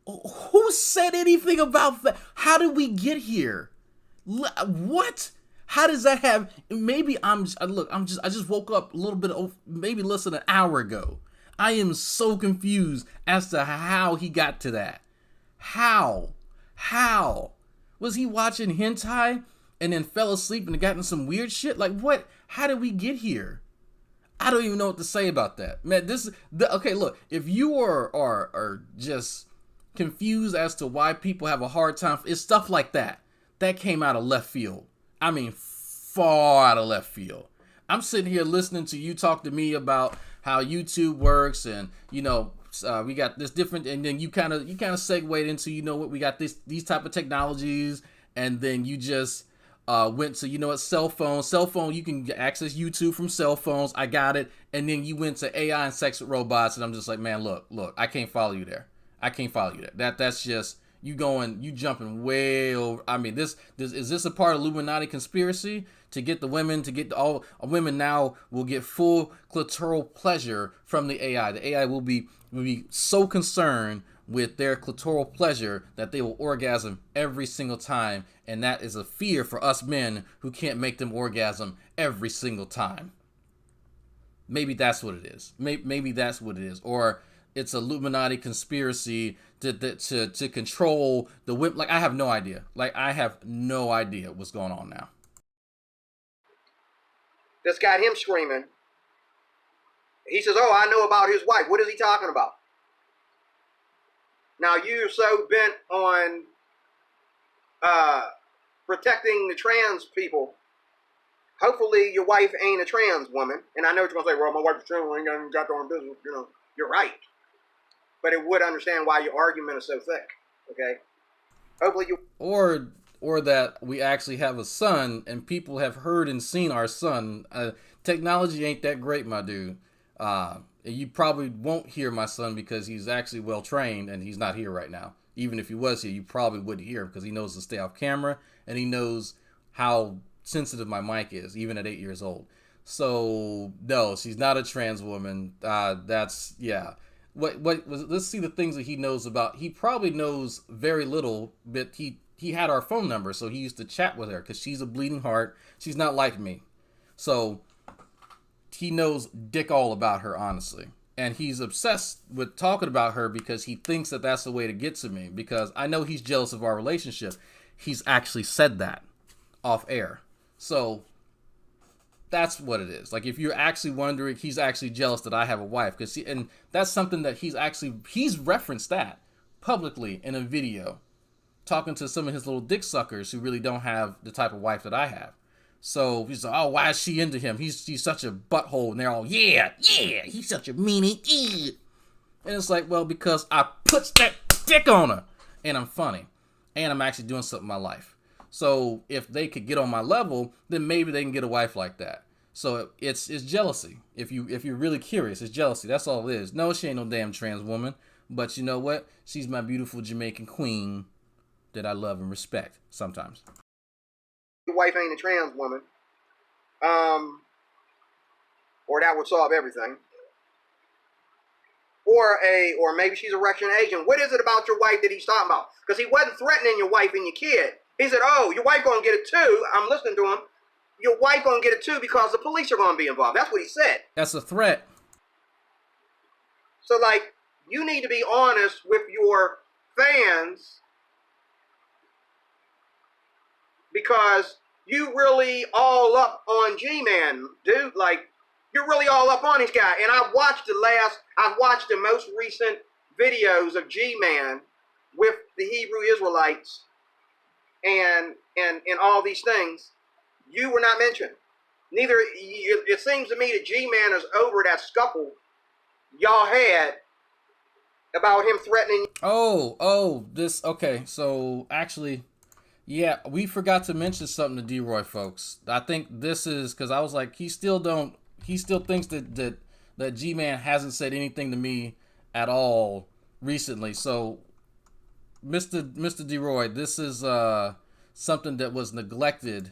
Who said anything about that? How did we get here? What? How does that have? Maybe I just woke up a little bit, maybe less than an hour ago. I am so confused as to how he got to that. How? Was he watching hentai and then fell asleep and got in some weird shit? Like what? How did we get here? I don't even know what to say about that. Man, okay, look, if you are just confused as to why people have a hard time, it's stuff like that. That came out of left field. I mean, far out of left field. I'm sitting here listening to you talk to me about how YouTube works, and we got this different, and then you kind of segued into we got these type of technologies, and then you just went to cell phone. You can access YouTube from cell phones. I got it, and then you went to AI and sex with robots, and I'm just like, man, look, I can't follow you there. That's just. You jumping way over. I mean, is this a part of Illuminati conspiracy to get the women, all women now will get full clitoral pleasure from the AI. The AI will be so concerned with their clitoral pleasure that they will orgasm every single time. And that is a fear for us men who can't make them orgasm every single time. Maybe that's what it is. Maybe that's what it is. Or it's Illuminati conspiracy to control the whip. Like, I have no idea. What's going on now. That's got him screaming. He says, oh, I know about his wife. What is he talking about? Now, you're so bent on protecting the trans people. Hopefully, your wife ain't a trans woman. And I know what you're going to say, well, my wife's trans, I ain't got their own business. You're right. But it would understand why your argument is so thick, okay? Hopefully you... Or that we actually have a son, and people have heard and seen our son. Technology ain't that great, my dude. You probably won't hear my son because he's actually well-trained, and he's not here right now. Even if he was here, you probably wouldn't hear him because he knows to stay off camera, and he knows how sensitive my mic is, even at 8 years old. So, no, she's not a trans woman. Yeah. Let's see the things that he knows about. He probably knows very little, but he had our phone number, so he used to chat with her because she's a bleeding heart. She's not like me. So he knows dick all about her, honestly. And he's obsessed with talking about her because he thinks that that's the way to get to me, because I know he's jealous of our relationship. He's actually said that off air. So that's what it is. Like, if you're actually wondering, he's actually jealous that I have a wife, and that's something that he's referenced that publicly in a video, talking to some of his little dick suckers who really don't have the type of wife that I have. So he's like, oh, why is she into him? He's such a butthole, and they're all, yeah, he's such a meanie, yeah. And it's like, well, because I put that dick on her, and I'm funny, and I'm actually doing something in my life. So if they could get on my level, then maybe they can get a wife like that. So it's jealousy. If you're really curious, it's jealousy. That's all it is. No, she ain't no damn trans woman. But you know what? She's my beautiful Jamaican queen that I love and respect sometimes. Your wife ain't a trans woman. Or that would solve everything. Or maybe she's a Russian agent. What is it about your wife that he's talking about? Because he wasn't threatening your wife and your kid. He said, oh, your wife gonna get it too. I'm listening to him. your wife gonna get it too because the police are gonna be involved. That's what he said. That's a threat. So, like, you need to be honest with your fans because you really all up on G-Man, dude. Like, you're really all up on this guy. And I've watched the most recent videos of G-Man with the Hebrew Israelites and all these things. You were not mentioned. Neither, it seems to me that G-Man is over that scuffle y'all had about him threatening. Okay. So actually, yeah, we forgot to mention something to D-Roy, folks. I think this is because I was like, he still thinks that G-Man hasn't said anything to me at all recently. So, Mr. D-Roy, this is something that was neglected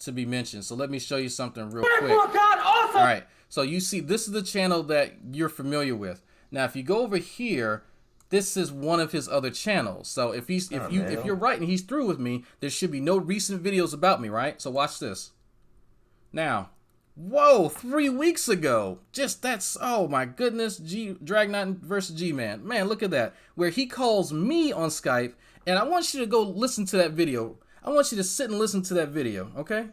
to be mentioned. So let me show you something real quick. All right. So you see, this is the channel that you're familiar with. Now, if you go over here, this is one of his other channels. So if you're right and he's through with me, there should be no recent videos about me, right? So watch this. Now, whoa, 3 weeks ago. Oh my goodness, Dragnauct versus G-Man. Man, look at that. Where he calls me on Skype, and I want you to go listen to that video. I want you to sit and listen to that video, okay?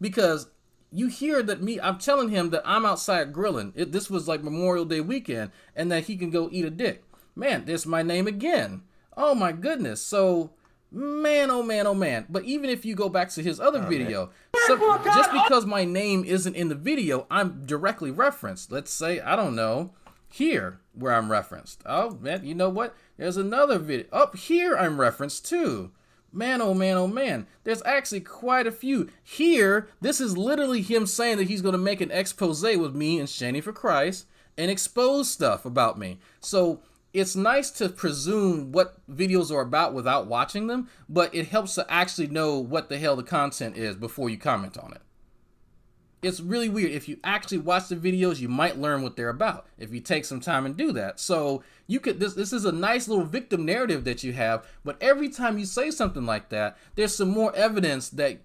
Because you hear that I'm telling him that I'm outside grilling. This was like Memorial Day weekend, and that he can go eat a dick. Man, there's my name again. Oh my goodness. So, man, oh man, oh man. But even if you go back to his other video, just because my name isn't in the video, I'm directly referenced. Let's say, I don't know, here where I'm referenced. Oh man, you know what? There's another video. Up here I'm referenced too. Man, oh man, oh man. There's actually quite a few. Here, this is literally him saying that he's going to make an expose with me and Shani for Christ and expose stuff about me. So it's nice to presume what videos are about without watching them, but it helps to actually know what the hell the content is before you comment on it. It's really weird. If you actually watch the videos, you might learn what they're about if you take some time and do that. So you could this is a nice little victim narrative that you have, but every time you say something like that, there's some more evidence that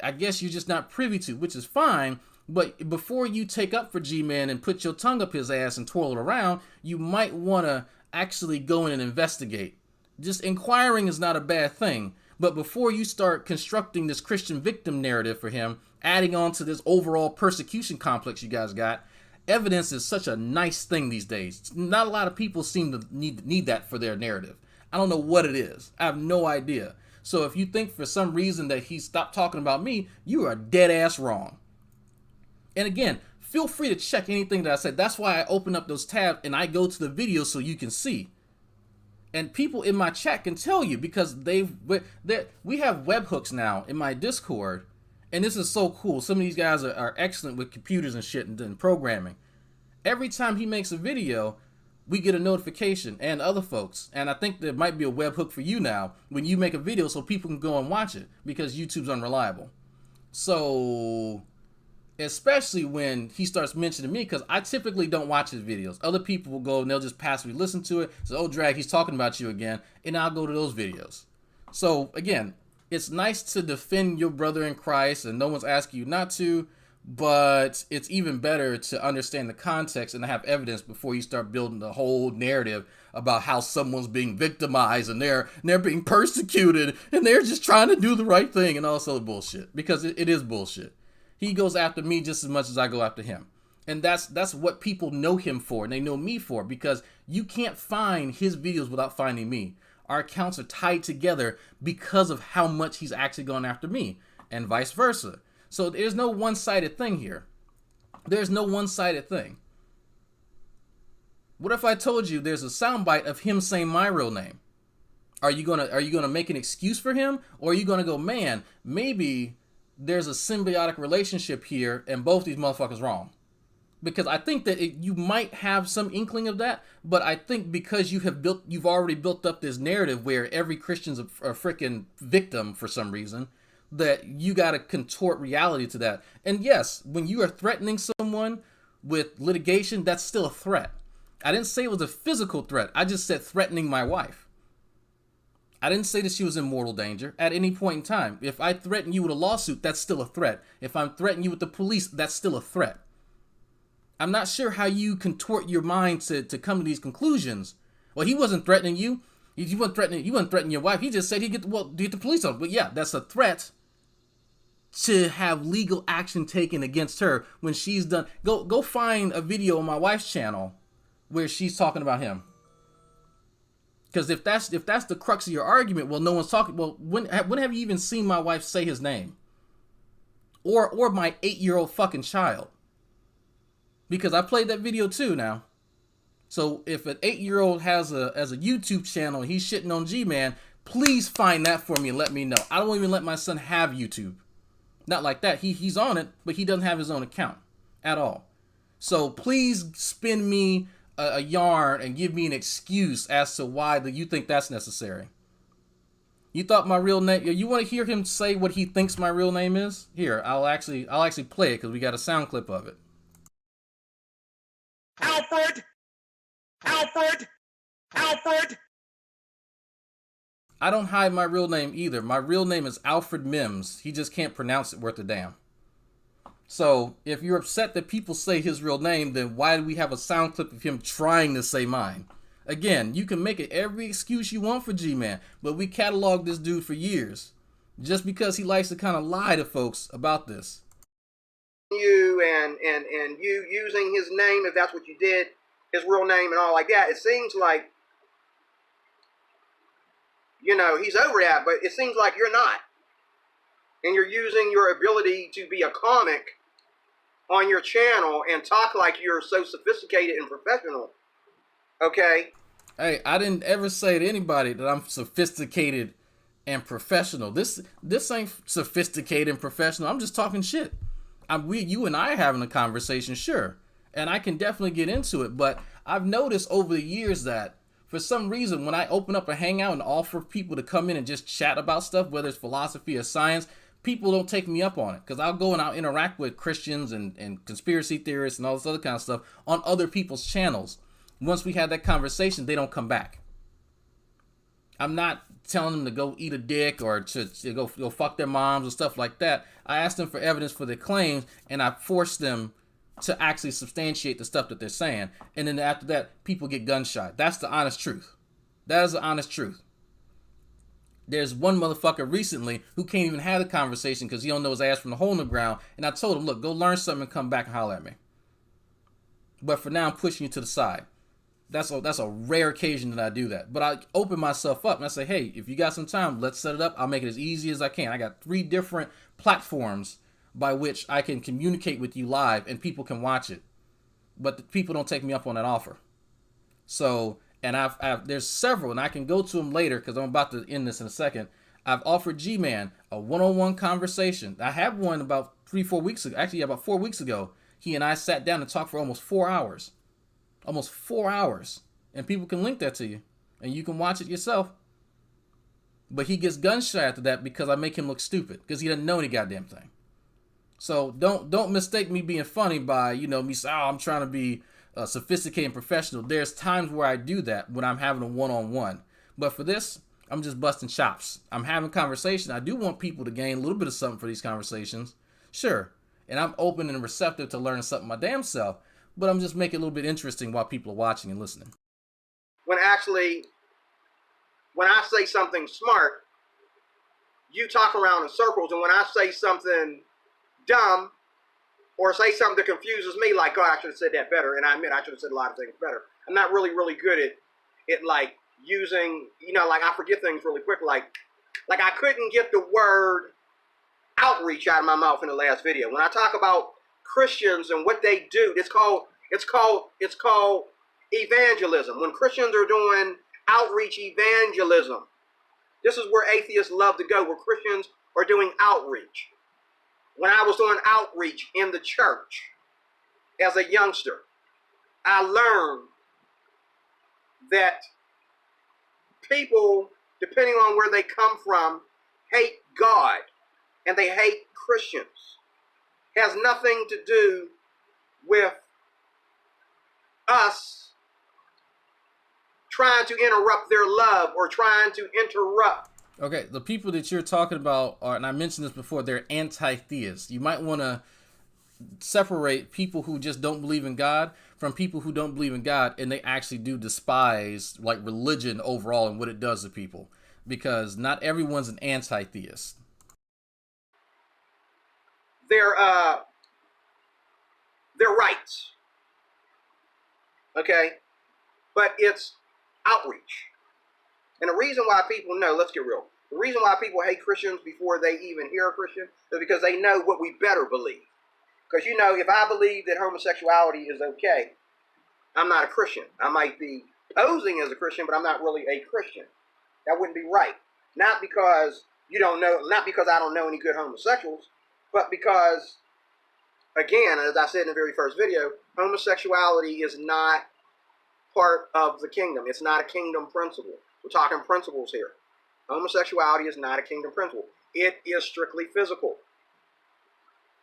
I guess you're just not privy to, which is fine. But before you take up for G-Man and put your tongue up his ass and twirl it around, you might want to actually go in and investigate. Just inquiring is not a bad thing. But before you start constructing this Christian victim narrative for him, adding on to this overall persecution complex you guys got, evidence is such a nice thing these days. Not a lot of people seem to need that for their narrative. I don't know what it is. I have no idea. So if you think for some reason that he stopped talking about me, you are dead ass wrong. And again, feel free to check anything that I said. That's why I open up those tabs and I go to the video so you can see. And people in my chat can tell you because we have webhooks now in my Discord. And this is so cool. Some of these guys are excellent with computers and shit and programming. Every time he makes a video, we get a notification, and other folks. And I think there might be a webhook for you now when you make a video so people can go and watch it because YouTube's unreliable. So, especially when he starts mentioning me, because I typically don't watch his videos. Other people will go and they'll just passively listen to it. So, oh, Drag, he's talking about you again. And I'll go to those videos. So, again, it's nice to defend your brother in Christ, and no one's asking you not to, but it's even better to understand the context and have evidence before you start building the whole narrative about how someone's being victimized and they're being persecuted and they're just trying to do the right thing and all this other bullshit, because it is bullshit. He goes after me just as much as I go after him. And that's what people know him for, and they know me for, because you can't find his videos without finding me. Our accounts are tied together because of how much he's actually gone after me, and vice versa. So there's no one-sided thing here. There's no one-sided thing. What if I told you there's a soundbite of him saying my real name? Are you gonna make an excuse for him, or are you gonna go, man, maybe there's a symbiotic relationship here, and both these motherfuckers wrong? Because I think that you might have some inkling of that, but I think because you've already built up this narrative where every Christian's a freaking victim for some reason, that you got to contort reality to that. And yes, when you are threatening someone with litigation, that's still a threat. I didn't say it was a physical threat. I just said threatening my wife. I didn't say that she was in mortal danger at any point in time. If I threaten you with a lawsuit, that's still a threat. If I'm threatening you with the police, that's still a threat. I'm not sure how you contort your mind to come to these conclusions. Well, he wasn't threatening you. He wasn't threatening your wife. He just said he'd get the police on. But yeah, that's a threat to have legal action taken against her when she's done. Go find a video on my wife's channel where she's talking about him. Because if that's the crux of your argument, well, no one's talking. Well, when have you even seen my wife say his name? Or my 8-year-old fucking child? Because I played that video too now. So if an 8-year-old has a YouTube channel and he's shitting on G-Man, please find that for me and let me know. I don't even let my son have YouTube. Not like that. He's on it, but he doesn't have his own account at all. So please spin me a yarn and give me an excuse as to why you think that's necessary. You thought my real name? You want to hear him say what he thinks my real name is? Here, I'll actually play it because we got a sound clip of it. Alfred! Alfred! Alfred! I don't hide my real name either. My real name is Alfred Mims. He just can't pronounce it worth a damn. So, if you're upset that people say his real name, then why do we have a sound clip of him trying to say mine? Again, you can make it every excuse you want for G-Man, but we cataloged this dude for years. Just because he likes to kind of lie to folks about this. You and you using his name, if that's what you did, his real name and all like that, it seems like, you know, he's over that, but it seems like you're not. And you're using your ability to be a comic on your channel and talk like you're so sophisticated and professional. Okay? Hey, I didn't ever say to anybody that I'm sophisticated and professional. This ain't sophisticated and professional. I'm just talking shit. You and I are having a conversation, sure. And I can definitely get into it, but I've noticed over the years that for some reason, when I open up a hangout and offer people to come in and just chat about stuff, whether it's philosophy or science, people don't take me up on it. Because I'll go and I'll interact with Christians and conspiracy theorists and all this other kind of stuff on other people's channels. Once we have that conversation, they don't come back. I'm not telling them to go eat a dick or to go fuck their moms or stuff like that. I asked them for evidence for their claims, and I forced them to actually substantiate the stuff that they're saying. And then after that, people get gun shy. That's the honest truth. That is the honest truth. There's one motherfucker recently who can't even have the conversation because he don't know his ass from the hole in the ground. And I told him, look, go learn something and come back and holler at me. But for now, I'm pushing you to the side. That's a rare occasion that I do that. But I open myself up and I say, hey, if you got some time, let's set it up. I'll make it as easy as I can. I got 3 different platforms by which I can communicate with you live and people can watch it. But the people don't take me up on that offer. So, and there's several, and I can go to them later because I'm about to end this in a second. I've offered G-Man a one-on-one conversation. I had one about 3-4 weeks ago. Actually, about 4 weeks ago. He and I sat down and talked for almost 4 hours. Almost 4 hours. And people can link that to you. And you can watch it yourself. But he gets gun shy after that because I make him look stupid. Because he doesn't know any goddamn thing. So don't mistake me being funny by, me saying, oh, I'm trying to be sophisticated and professional. There's times where I do that when I'm having a one-on-one. But for this, I'm just busting chops. I'm having conversation. I do want people to gain a little bit of something for these conversations. Sure. And I'm open and receptive to learning something my damn self. But I'm just making it a little bit interesting while people are watching and listening. When I say something smart, you talk around in circles. And when I say something dumb or say something that confuses me, like, God, I should have said that better. And I admit I should have said a lot of things better. I'm not really, really good at like using, like I forget things really quick. Like I couldn't get the word outreach out of my mouth in the last video. When I talk about Christians and what they do, it's called evangelism. When Christians are doing outreach evangelism, this is where atheists love to go, where Christians are doing outreach. When I was doing outreach in the church as a youngster, I learned that people, depending on where they come from, hate God and they hate Christians. It has nothing to do with us trying to interrupt their love or trying to interrupt. Okay, the people that you're talking about are, and I mentioned this before, they're anti-theists. You might want to separate people who just don't believe in God from people who don't believe in God and they actually do despise like religion overall and what it does to people, because not everyone's an anti-theist. Their rights. Okay? But it's outreach. And the reason why people know, let's get real, the reason why people hate Christians before they even hear a Christian is because they know what we better believe. Because, you know, if I believe that homosexuality is okay, I'm not a Christian. I might be posing as a Christian, but I'm not really a Christian. That wouldn't be right. Not because you don't know, not because I don't know any good homosexuals, but because, again, as I said in the very first video, homosexuality is not part of the kingdom. It's not a kingdom principle. We're talking principles here. Homosexuality is not a kingdom principle. It is strictly physical.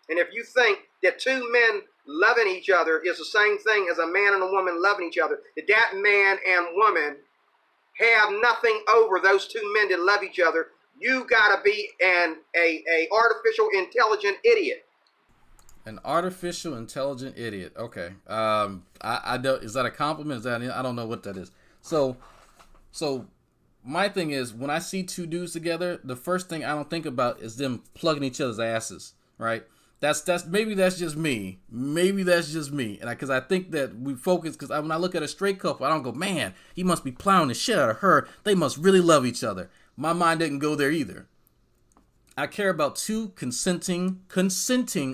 And if you think that two men loving each other is the same thing as a man and a woman loving each other, that man and woman have nothing over those two men that love each other, you gotta be a artificial intelligent idiot. An artificial intelligent idiot. Okay. I don't. Is that a compliment? Is that? I don't know what that is. So my thing is, when I see two dudes together, the first thing I don't think about is them plugging each other's asses, right? Maybe that's just me. Maybe that's just me. And because I think that we focus, because when I look at a straight couple, I don't go, man, he must be plowing the shit out of her. They must really love each other. My mind didn't go there either. I care about two consenting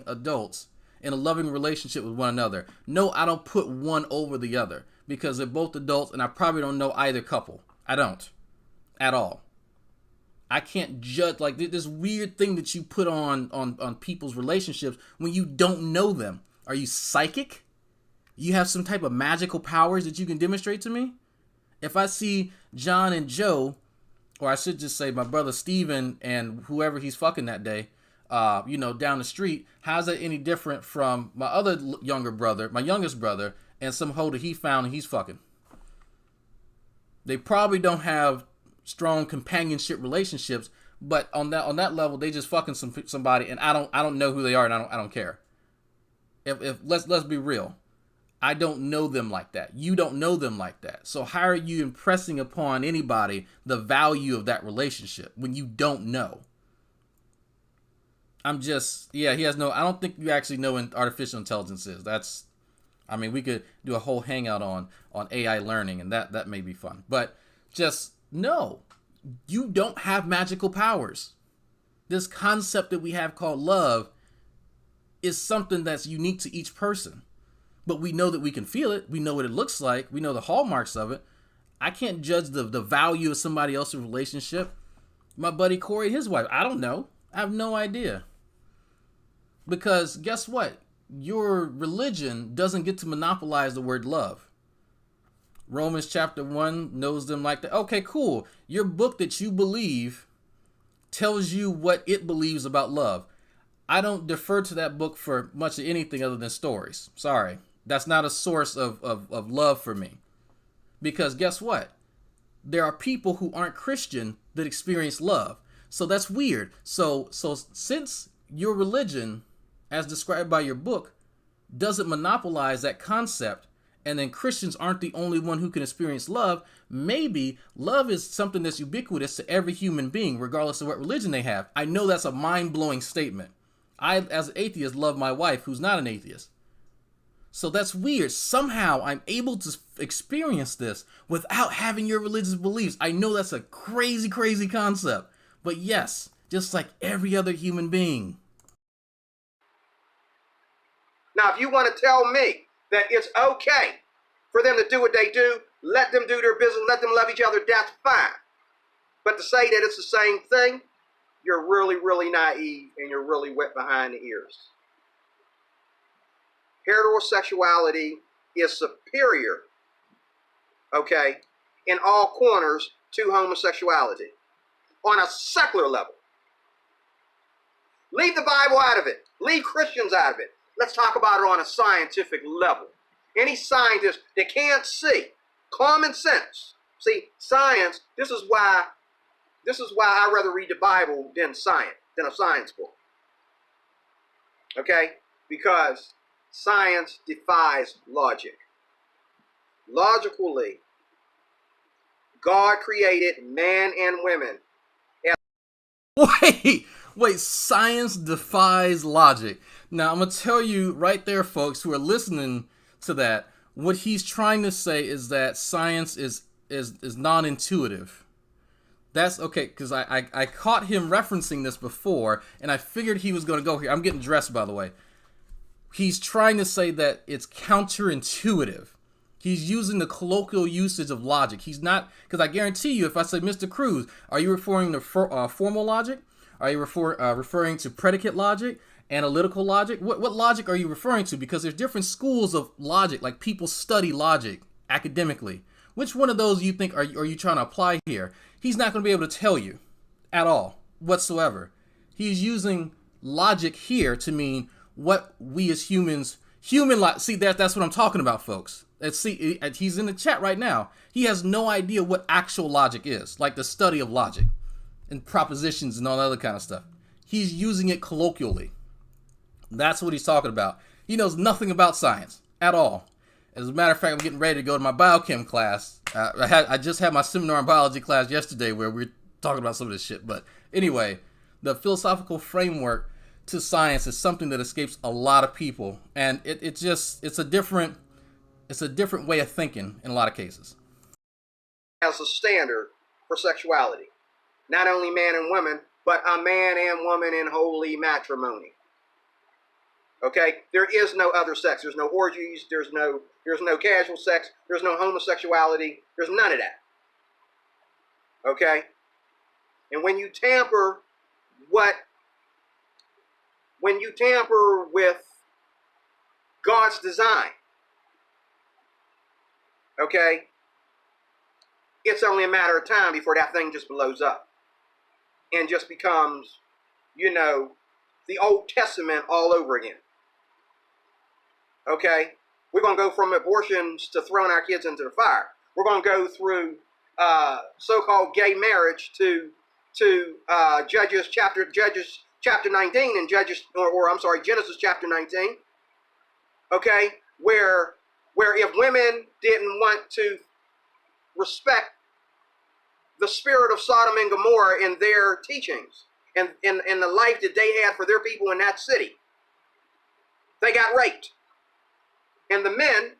adults in a loving relationship with one another. No, I don't put one over the other because they're both adults and I probably don't know either couple. I don't. At all. I can't judge, like, this weird thing that you put on people's relationships when you don't know them. Are you psychic? You have some type of magical powers that you can demonstrate to me? If I see John and Joe, or I should just say my brother Steven and whoever he's fucking that day, down the street, how's that any different from my other my youngest brother, and some hoe that he found and he's fucking? They probably don't have strong companionship relationships, but on that level, they just fucking somebody, and I don't know who they are, and I don't care. If let's be real, I don't know them like that. You don't know them like that. So how are you impressing upon anybody the value of that relationship when you don't know? He has no. I don't think you actually know what artificial intelligence is. We could do a whole hangout on AI learning, and that may be fun, but just. No, you don't have magical powers. This concept that we have called love is something that's unique to each person. But we know that we can feel it. We know what it looks like. We know the hallmarks of it. I can't judge the value of somebody else's relationship. My buddy Corey, his wife, I don't know. I have no idea. Because guess what? Your religion doesn't get to monopolize the word love. Romans chapter 1 knows them like that. Okay, cool. Your book that you believe tells you what it believes about love. I don't defer to that book for much of anything other than stories. Sorry. That's not a source of love for me. Because guess what? There are people who aren't Christian that experience love. So that's weird. So since your religion, as described by your book, doesn't monopolize that concept, and then Christians aren't the only one who can experience love, maybe love is something that's ubiquitous to every human being, regardless of what religion they have. I know that's a mind-blowing statement. I, as an atheist, love my wife, who's not an atheist. So that's weird. Somehow I'm able to experience this without having your religious beliefs. I know that's a crazy, crazy concept. But yes, just like every other human being. Now, if you want to tell me that it's okay for them to do what they do, let them do their business, let them love each other, that's fine. But to say that it's the same thing, you're really, really naive and you're really wet behind the ears. Heterosexuality is superior, okay, in all corners to homosexuality on a secular level. Leave the Bible out of it. Leave Christians out of it. Let's talk about it on a scientific level. Any scientist that can't see common sense See, science, this is why I rather read the Bible than a science book. Okay? Because science defies logic. Logically, God created man and women. Wait, science defies logic. Now, I'm going to tell you right there, folks, who are listening to that, what he's trying to say is that science is non-intuitive. That's okay, because I caught him referencing this before, and I figured he was going to go here. I'm getting dressed, by the way. He's trying to say that it's counterintuitive. He's using the colloquial usage of logic. He's not, because I guarantee you, if I say, Mr. Cruz, are you referring to formal logic? Are you referring to predicate logic, analytical logic? What logic are you referring to? Because there's different schools of logic, like people study logic academically. Which one of those you think are you trying to apply here? He's not going to be able to tell you at all, whatsoever. He's using logic here to mean what we as humans, see, that's what I'm talking about, folks. See, he's in the chat right now. He has no idea what actual logic is, like the study of logic and propositions and all that other kind of stuff. He's using it colloquially. That's what he's talking about. He knows nothing about science at all. As a matter of fact, I'm getting ready to go to my biochem class. I just had my seminar in biology class yesterday where we were talking about some of this shit. But anyway, the philosophical framework to science is something that escapes a lot of people, and it's a different way of thinking in a lot of cases. As a standard for sexuality, not only man and woman, but a man and woman in holy matrimony. Okay, there is no other sex. There's no orgies. There's no casual sex. There's no homosexuality. There's none of that. Okay, and when you tamper with God's design, okay, it's only a matter of time before that thing just blows up and just becomes, the Old Testament all over again. Okay, we're going to go from abortions to throwing our kids into the fire. We're going to go through so-called gay marriage to Judges chapter 19 and Genesis chapter 19. Okay, where if women didn't want to respect the spirit of Sodom and Gomorrah in their teachings and in the life that they had for their people in that city, they got raped. And the men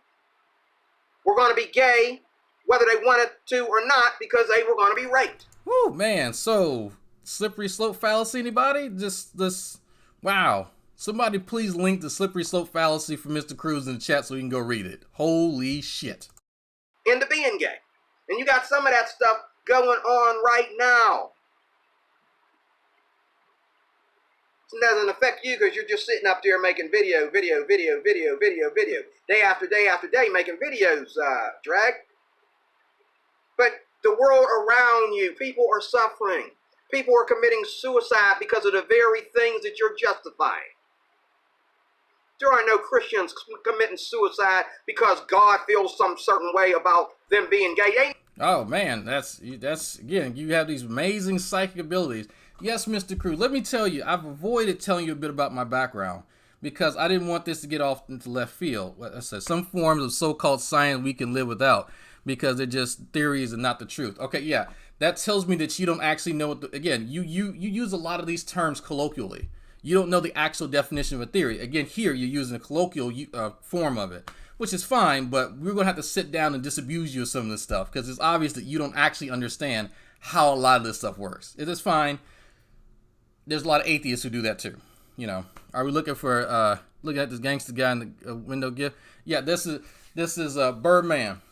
were going to be gay whether they wanted to or not because they were going to be raped. Woo, man. So, slippery slope fallacy, anybody? Just this, wow. Somebody please link the slippery slope fallacy for Mr. Cruz in the chat so we can go read it. Holy shit. Into being gay. And you got some of that stuff going on right now. It doesn't affect you because you're just sitting up there making video. Day after day after day making videos, Drag. But the world around you, people are suffering. People are committing suicide because of the very things that you're justifying. There are no Christians committing suicide because God feels some certain way about them being gay. Oh man, that's again, you have these amazing psychic abilities. Yes, Mr. Cruz, let me tell you, I've avoided telling you a bit about my background because I didn't want this to get off into left field. Like I said, some forms of so-called science we can live without because they're just theories and not the truth. Okay, yeah, that tells me that you don't actually know what again, you use a lot of these terms colloquially. You don't know the actual definition of a theory. Again, here you're using a colloquial form of it, which is fine, but we're going to have to sit down and disabuse you of some of this stuff because it's obvious that you don't actually understand how a lot of this stuff works. It is fine. There's a lot of atheists who do that too. Are we looking for looking at this gangster guy in the window gift? Yeah, this is Birdman.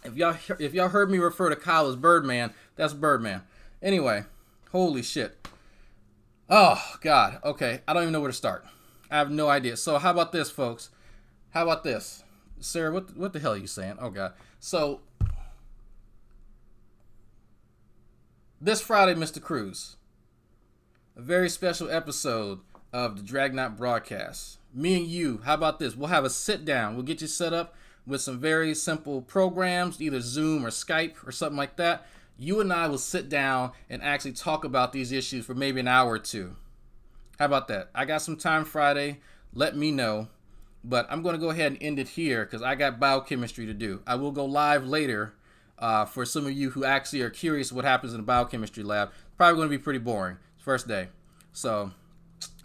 If y'all heard me refer to Kyle as Birdman, that's Birdman. Anyway, holy shit. Oh God. Okay, I don't even know where to start. I have no idea. So how about this, folks? How about this, Sarah? What the hell are you saying? Oh God. So this Friday, Mr. Cruz, a very special episode of the Dragnauct broadcast. Me and you, how about this? We'll have a sit down. We'll get you set up. with some very simple programs, either Zoom or Skype or something like that, you and I will sit down and actually talk about these issues for maybe an hour or two. How about that? I got some time Friday. Let me know. But I'm going to go ahead and end it here because I got biochemistry to do. I will go live later for some of you who actually are curious what happens in the biochemistry lab. Probably going to be pretty boring. First day. So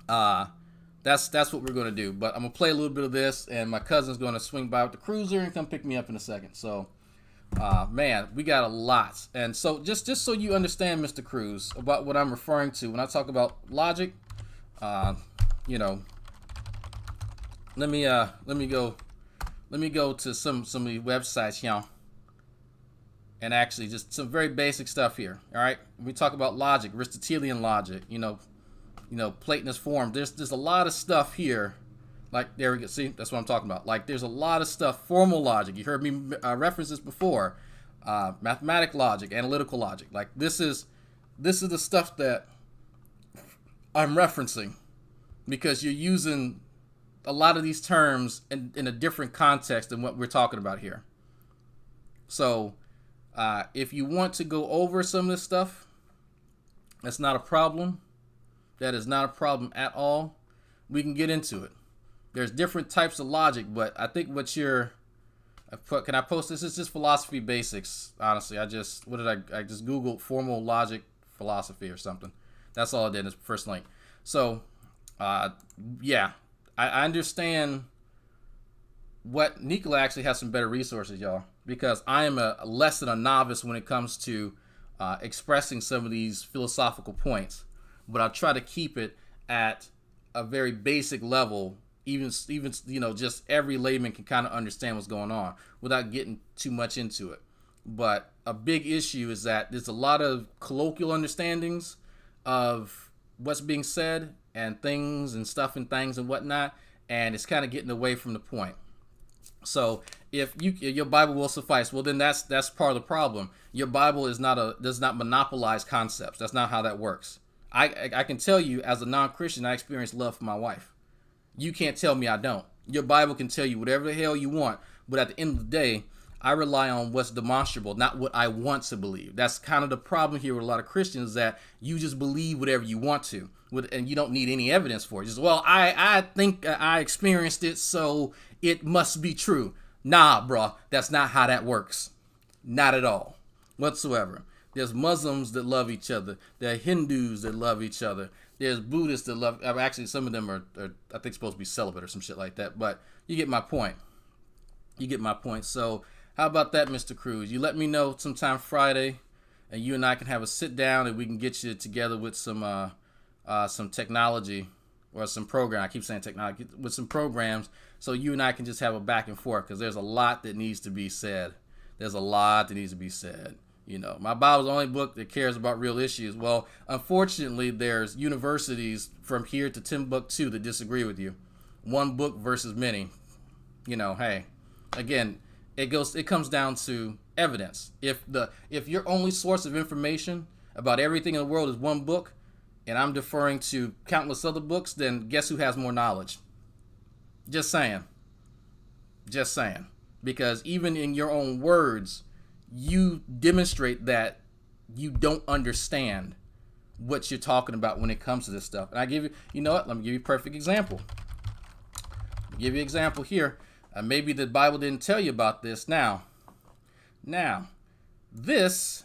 that's what we're going to do. But I'm going to play a little bit of this, and my cousin's going to swing by with the cruiser and come pick me up in a second. So, man, we got a lot. And so just so you understand, Mr. Cruz, about what I'm referring to when I talk about logic, you know, let me go to some of the websites, y'all, and actually just some very basic stuff here. All right, when we talk about logic, Aristotelian logic, you know, Platonist form. There's a lot of stuff here. Like, there we go. See, that's what I'm talking about. Like, there's a lot of stuff. Formal logic. You heard me reference this before. Mathematic logic, analytical logic. Like, this is the stuff that I'm referencing because you're using a lot of these terms in a different context than what we're talking about here. So, if you want to go over some of this stuff, that's not a problem. That is not a problem at all. We can get into it. There's different types of logic, but I think what can I post this? It's just philosophy basics. Honestly, I just Googled formal logic philosophy or something. That's all I did. It's the first link. So, yeah, I understand what Nikola actually has some better resources, y'all, because I am less than a novice when it comes to expressing some of these philosophical points, but I'll try to keep it at a very basic level. Even just every layman can kind of understand what's going on without getting too much into it. But a big issue is that there's a lot of colloquial understandings of what's being said and things and stuff and things and whatnot, and it's kind of getting away from the point. So if your Bible will suffice, well then that's part of the problem. Your Bible does not monopolize concepts. That's not how that works. I can tell you as a non-Christian, I experience love for my wife. You can't tell me I don't. Your Bible can tell you whatever the hell you want, but at the end of the day, I rely on what's demonstrable, not what I want to believe. That's kind of the problem here with a lot of Christians, that you just believe whatever you want to, and you don't need any evidence for it. Just, well, I think I experienced it, so it must be true. Nah, bro, that's not how that works. Not at all, whatsoever. There's Muslims that love each other. There are Hindus that love each other. There's Buddhists that love. Actually, some of them are I think supposed to be celibate or some shit like that. But you get my point. You get my point. So how about that, Mr. Cruz? You let me know sometime Friday, and you and I can have a sit down, and we can get you together with some technology or some program. I keep saying technology, with some programs, so you and I can just have a back and forth, because there's a lot that needs to be said. There's a lot that needs to be said. You know, my Bible's the only book that cares about real issues. Well, unfortunately, there's universities from here to Timbuktu that disagree with you. One book versus many. You know, hey, again, it comes down to evidence. If your only source of information about everything in the world is one book, and I'm deferring to countless other books, then guess who has more knowledge? Just saying. Just saying. Because even in your own words, you demonstrate that you don't understand what you're talking about when it comes to this stuff. And I give you, you know what? Let me give you a perfect example. Give you an example here. Maybe the Bible didn't tell you about this. Now, this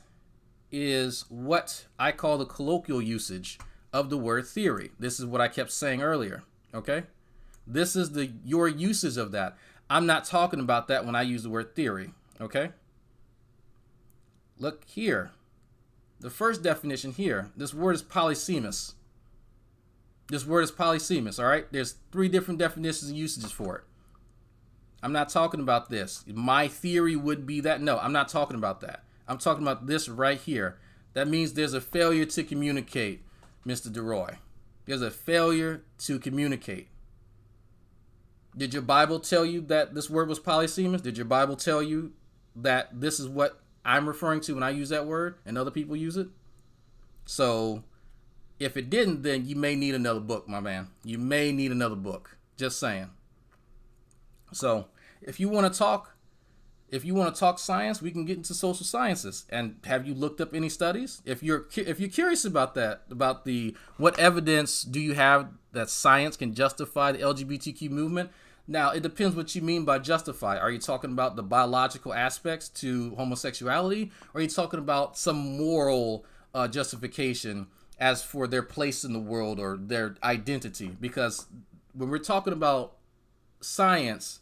is what I call the colloquial usage of the word theory. This is what I kept saying earlier. Okay? This is your usage of that. I'm not talking about that when I use the word theory. Okay? Look here. The first definition here, this word is polysemous. This word is polysemous, all right? There's 3 different definitions and usages for it. I'm not talking about this. My theory would be that. No, I'm not talking about that. I'm talking about this right here. That means there's a failure to communicate, Mr. DeRoy. There's a failure to communicate. Did your Bible tell you that this word was polysemous? Did your Bible tell you that this is what I'm referring to when I use that word and other people use it? So if it didn't, then you may need another book, my man. You may need another book. Just saying. So if you want to talk, If you want to talk science, we can get into social sciences. And have you looked up any studies? If you're curious about that, about what evidence do you have that science can justify the LGBTQ movement? Now, it depends what you mean by justify. Are you talking about the biological aspects to homosexuality, or are you talking about some moral justification as for their place in the world or their identity? Because when we're talking about science,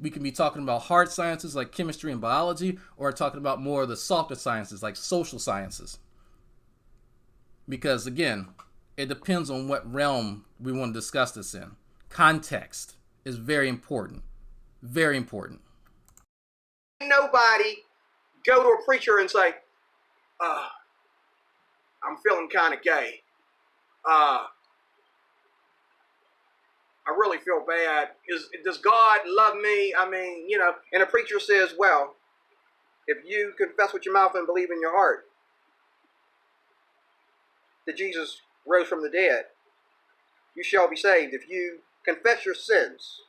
we can be talking about hard sciences like chemistry and biology, or talking about more of the softer sciences like social sciences. Because again, it depends on what realm we want to discuss this in. Context is very important. Very important. Nobody go to a preacher and say, I'm feeling kind of gay. I really feel bad. Does God love me? I mean, and a preacher says, well, if you confess with your mouth and believe in your heart that Jesus rose from the dead, you shall be saved. If you confess your sins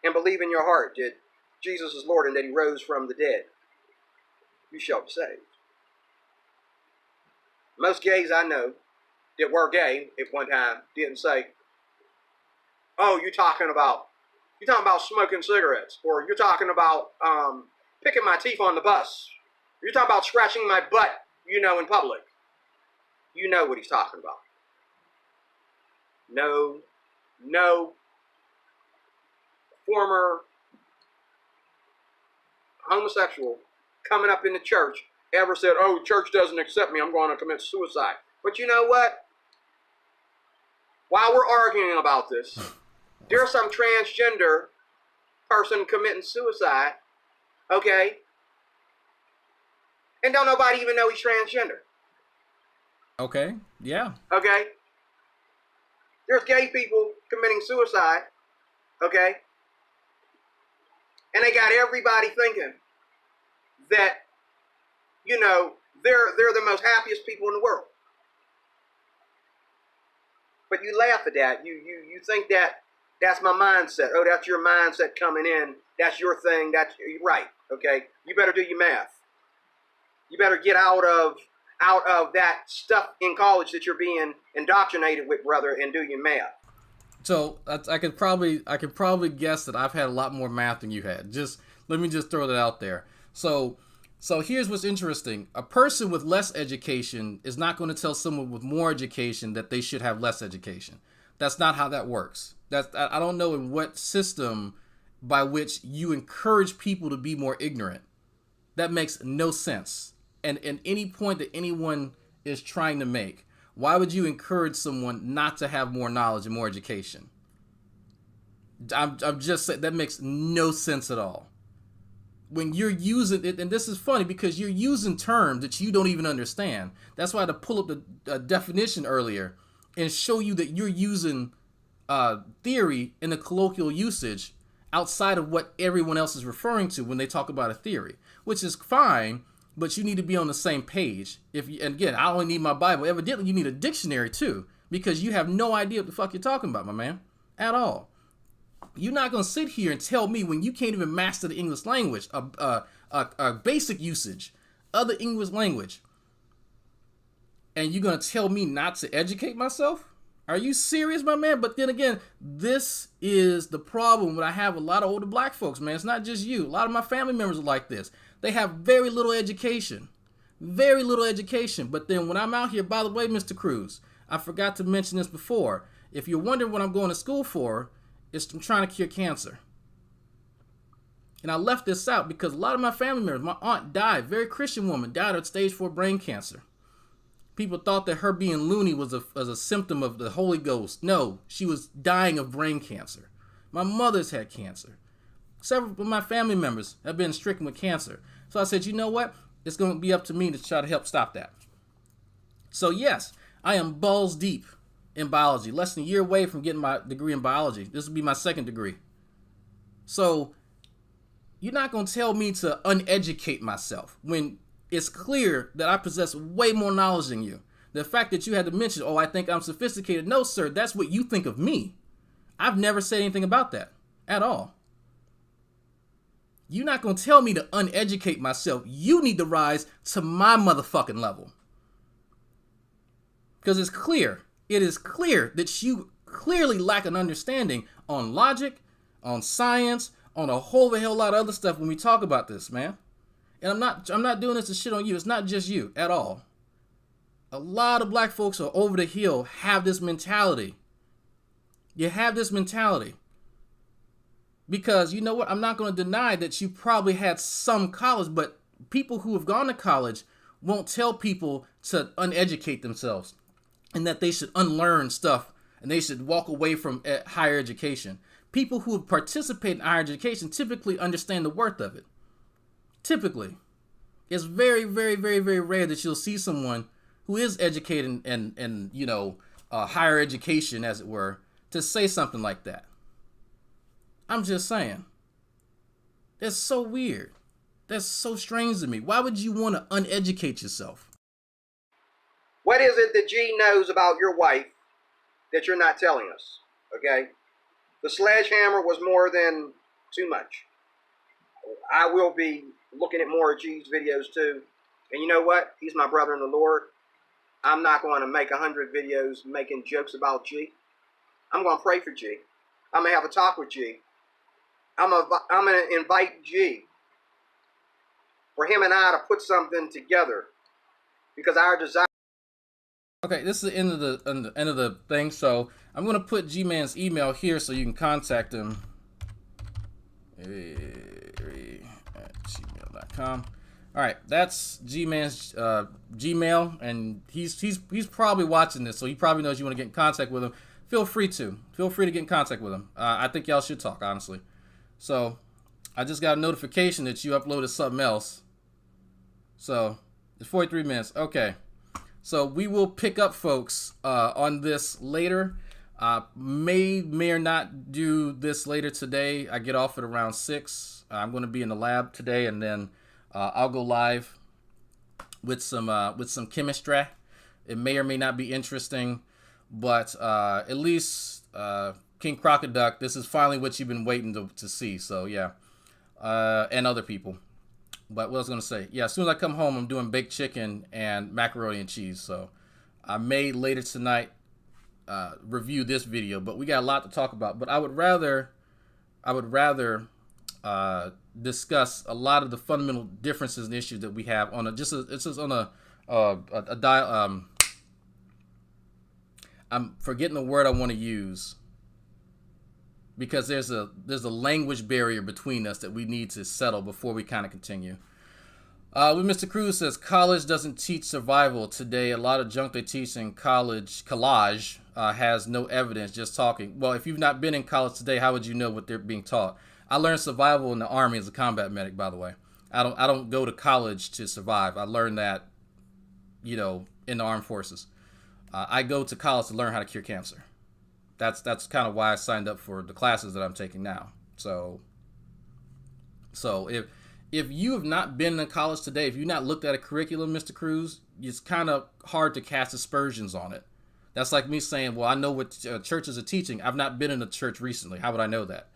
and believe in your heart that Jesus is Lord and that he rose from the dead, you shall be saved. Most gays I know that were gay at one time didn't say, oh, you're talking about smoking cigarettes, or you're talking about picking my teeth on the bus. You're talking about scratching my butt, in public. You know what he's talking about. No former homosexual coming up in the church ever said, oh, church doesn't accept me, I'm going to commit suicide. But you know what? While we're arguing about this, there's some transgender person committing suicide, okay? And don't nobody even know he's transgender. Okay, yeah. Okay? There's gay people committing suicide, okay? And they got everybody thinking that, they're the most happiest people in the world. But you laugh at that. You think that's my mindset. Oh, that's your mindset coming in. That's your thing. That's right. Okay. You better do your math. You better get out of that stuff in college that you're being indoctrinated with, brother, and do your math. So I could probably guess that I've had a lot more math than you had. Let me just throw that out there. So here's what's interesting. A person with less education is not going to tell someone with more education that they should have less education. That's not how that works. I don't know in what system by which you encourage people to be more ignorant. That makes no sense. And any point that anyone is trying to make, why would you encourage someone not to have more knowledge and more education? I'm just saying that makes no sense at all. When you're using it, and this is funny because you're using terms that you don't even understand. That's why I had to pull up the definition earlier and show you that you're using theory in the colloquial usage outside of what everyone else is referring to when they talk about a theory, which is fine, but you need to be on the same page. And again, I only need my Bible. Evidently, you need a dictionary too, because you have no idea what the fuck you're talking about, my man, at all. You're not going to sit here and tell me when you can't even master the English language, a basic usage of the English language, and you're going to tell me not to educate myself? Are you serious, my man? But then again, this is the problem when I have a lot of older black folks, man. It's not just you. A lot of my family members are like this. They have very little education. Very little education. But then when I'm out here, by the way, Mr. Cruz, I forgot to mention this before. If you're wondering what I'm going to school for, I'm trying to cure cancer. And I left this out because a lot of my family members, my aunt died, very Christian woman, died of stage 4 brain cancer. People thought that her being loony was a symptom of the Holy Ghost. No, she was dying of brain cancer. My mother's had cancer. Several of my family members have been stricken with cancer. So I said, you know what? It's going to be up to me to try to help stop that. So yes, I am balls deep in biology, less than a year away from getting my degree in biology. This will be my second degree. So you're not going to tell me to uneducate myself when it's clear that I possess way more knowledge than you. The fact that you had to mention, oh, I think I'm sophisticated. No, sir, that's what you think of me. I've never said anything about that at all. You're not going to tell me to uneducate myself. You need to rise to my motherfucking level. Because it's clear. It is clear that you clearly lack an understanding on logic, on science, on a whole hell lot of other stuff when we talk about this, man. And I'm not doing this to shit on you. It's not just you at all. A lot of black folks are over the hill, have this mentality. You have this mentality. Because you know what? I'm not going to deny that you probably had some college, but people who have gone to college won't tell people to uneducate themselves and that they should unlearn stuff and they should walk away from higher education. People who participate in higher education typically understand the worth of it. Typically. It's very, very, very, very rare that you'll see someone who is educated and you know, higher education, as it were, to say something like that. I'm just saying. That's so weird. That's so strange to me. Why would you want to uneducate yourself? What is it that G knows about your wife that you're not telling us? Okay? The sledgehammer was more than too much. I will be looking at more of G's videos too. And you know what? He's my brother in the Lord. I'm not going to make 100 videos making jokes about G. I'm going to pray for G. I'm going to have a talk with G. I'm going to invite G for him and I to put something together, because our desire. Okay, this is the end of the thing. So I'm going to put G-Man's email here so you can contact him. @gmail.com. All right, that's G-Man's Gmail, and he's probably watching this, so he probably knows you want to get in contact with him. Feel free to get in contact with him. I think y'all should talk, honestly. So I just got a notification that you uploaded something else. So it's 43 minutes. Okay. So we will pick up, folks, on this later. May or not do this later today. I get off at around 6. I'm going to be in the lab today, and then I'll go live with some chemistry. It may or may not be interesting, but at least King Crocoduck, this is finally what you've been waiting to see. So yeah, and other people. But what I was going to say, yeah, as soon as I come home, I'm doing baked chicken and macaroni and cheese. So I may later tonight review this video, but we got a lot to talk about. But I would rather discuss a lot of the fundamental differences and issues that we have on I'm forgetting the word I want to use, because there's a language barrier between us that we need to settle before we kind of continue. Mr. Cruz says, college doesn't teach survival today. A lot of junk they teach in college has no evidence, just talking. Well, if you've not been in college today, how would you know what they're being taught? I learned survival in the Army as a combat medic, by the way. I don't go to college to survive. I learned that, in the armed forces. I go to college to learn how to cure cancer. That's kind of why I signed up for the classes that I'm taking now. So if you have not been in college today, if you've not looked at a curriculum, Mr. Cruz, it's kind of hard to cast aspersions on it. That's like me saying, well, I know what churches are teaching. I've not been in a church recently. How would I know that?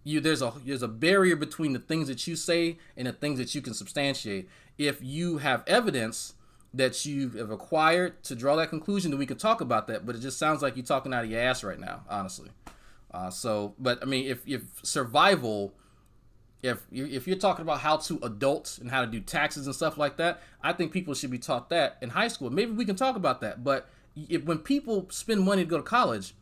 There's a barrier between the things that you say and the things that you can substantiate. If you have evidence that you have acquired to draw that conclusion, then we can talk about that. But it just sounds like you're talking out of your ass right now, honestly. But I mean, if survival, if you're talking about how to adult and how to do taxes and stuff like that, I think people should be taught that in high school. Maybe we can talk about that. But when people spend money to go to college,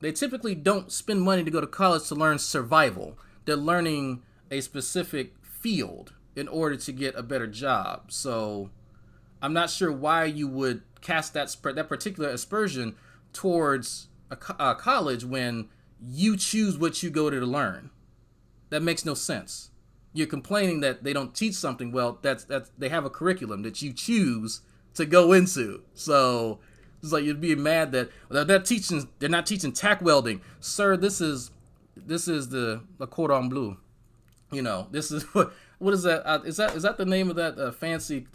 they typically don't spend money to go to college to learn survival. They're learning a specific field in order to get a better job. So I'm not sure why you would cast that particular aspersion towards a college when you choose what you go to learn. That makes no sense. You're complaining that they don't teach something. Well, that's they have a curriculum that you choose to go into. So it's like you'd be mad that they're not teaching tack welding. Sir, this is the cordon bleu. This is what is that? Is that the name of that fancy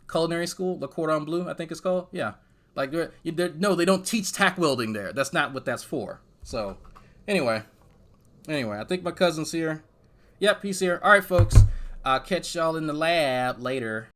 culinary school? The cordon bleu, I think it's called. Yeah. No, they don't teach tack welding there. That's not what that's for. So anyway, I think my cousin's here. Yep, he's here. All right, folks. I'll catch y'all in the lab later.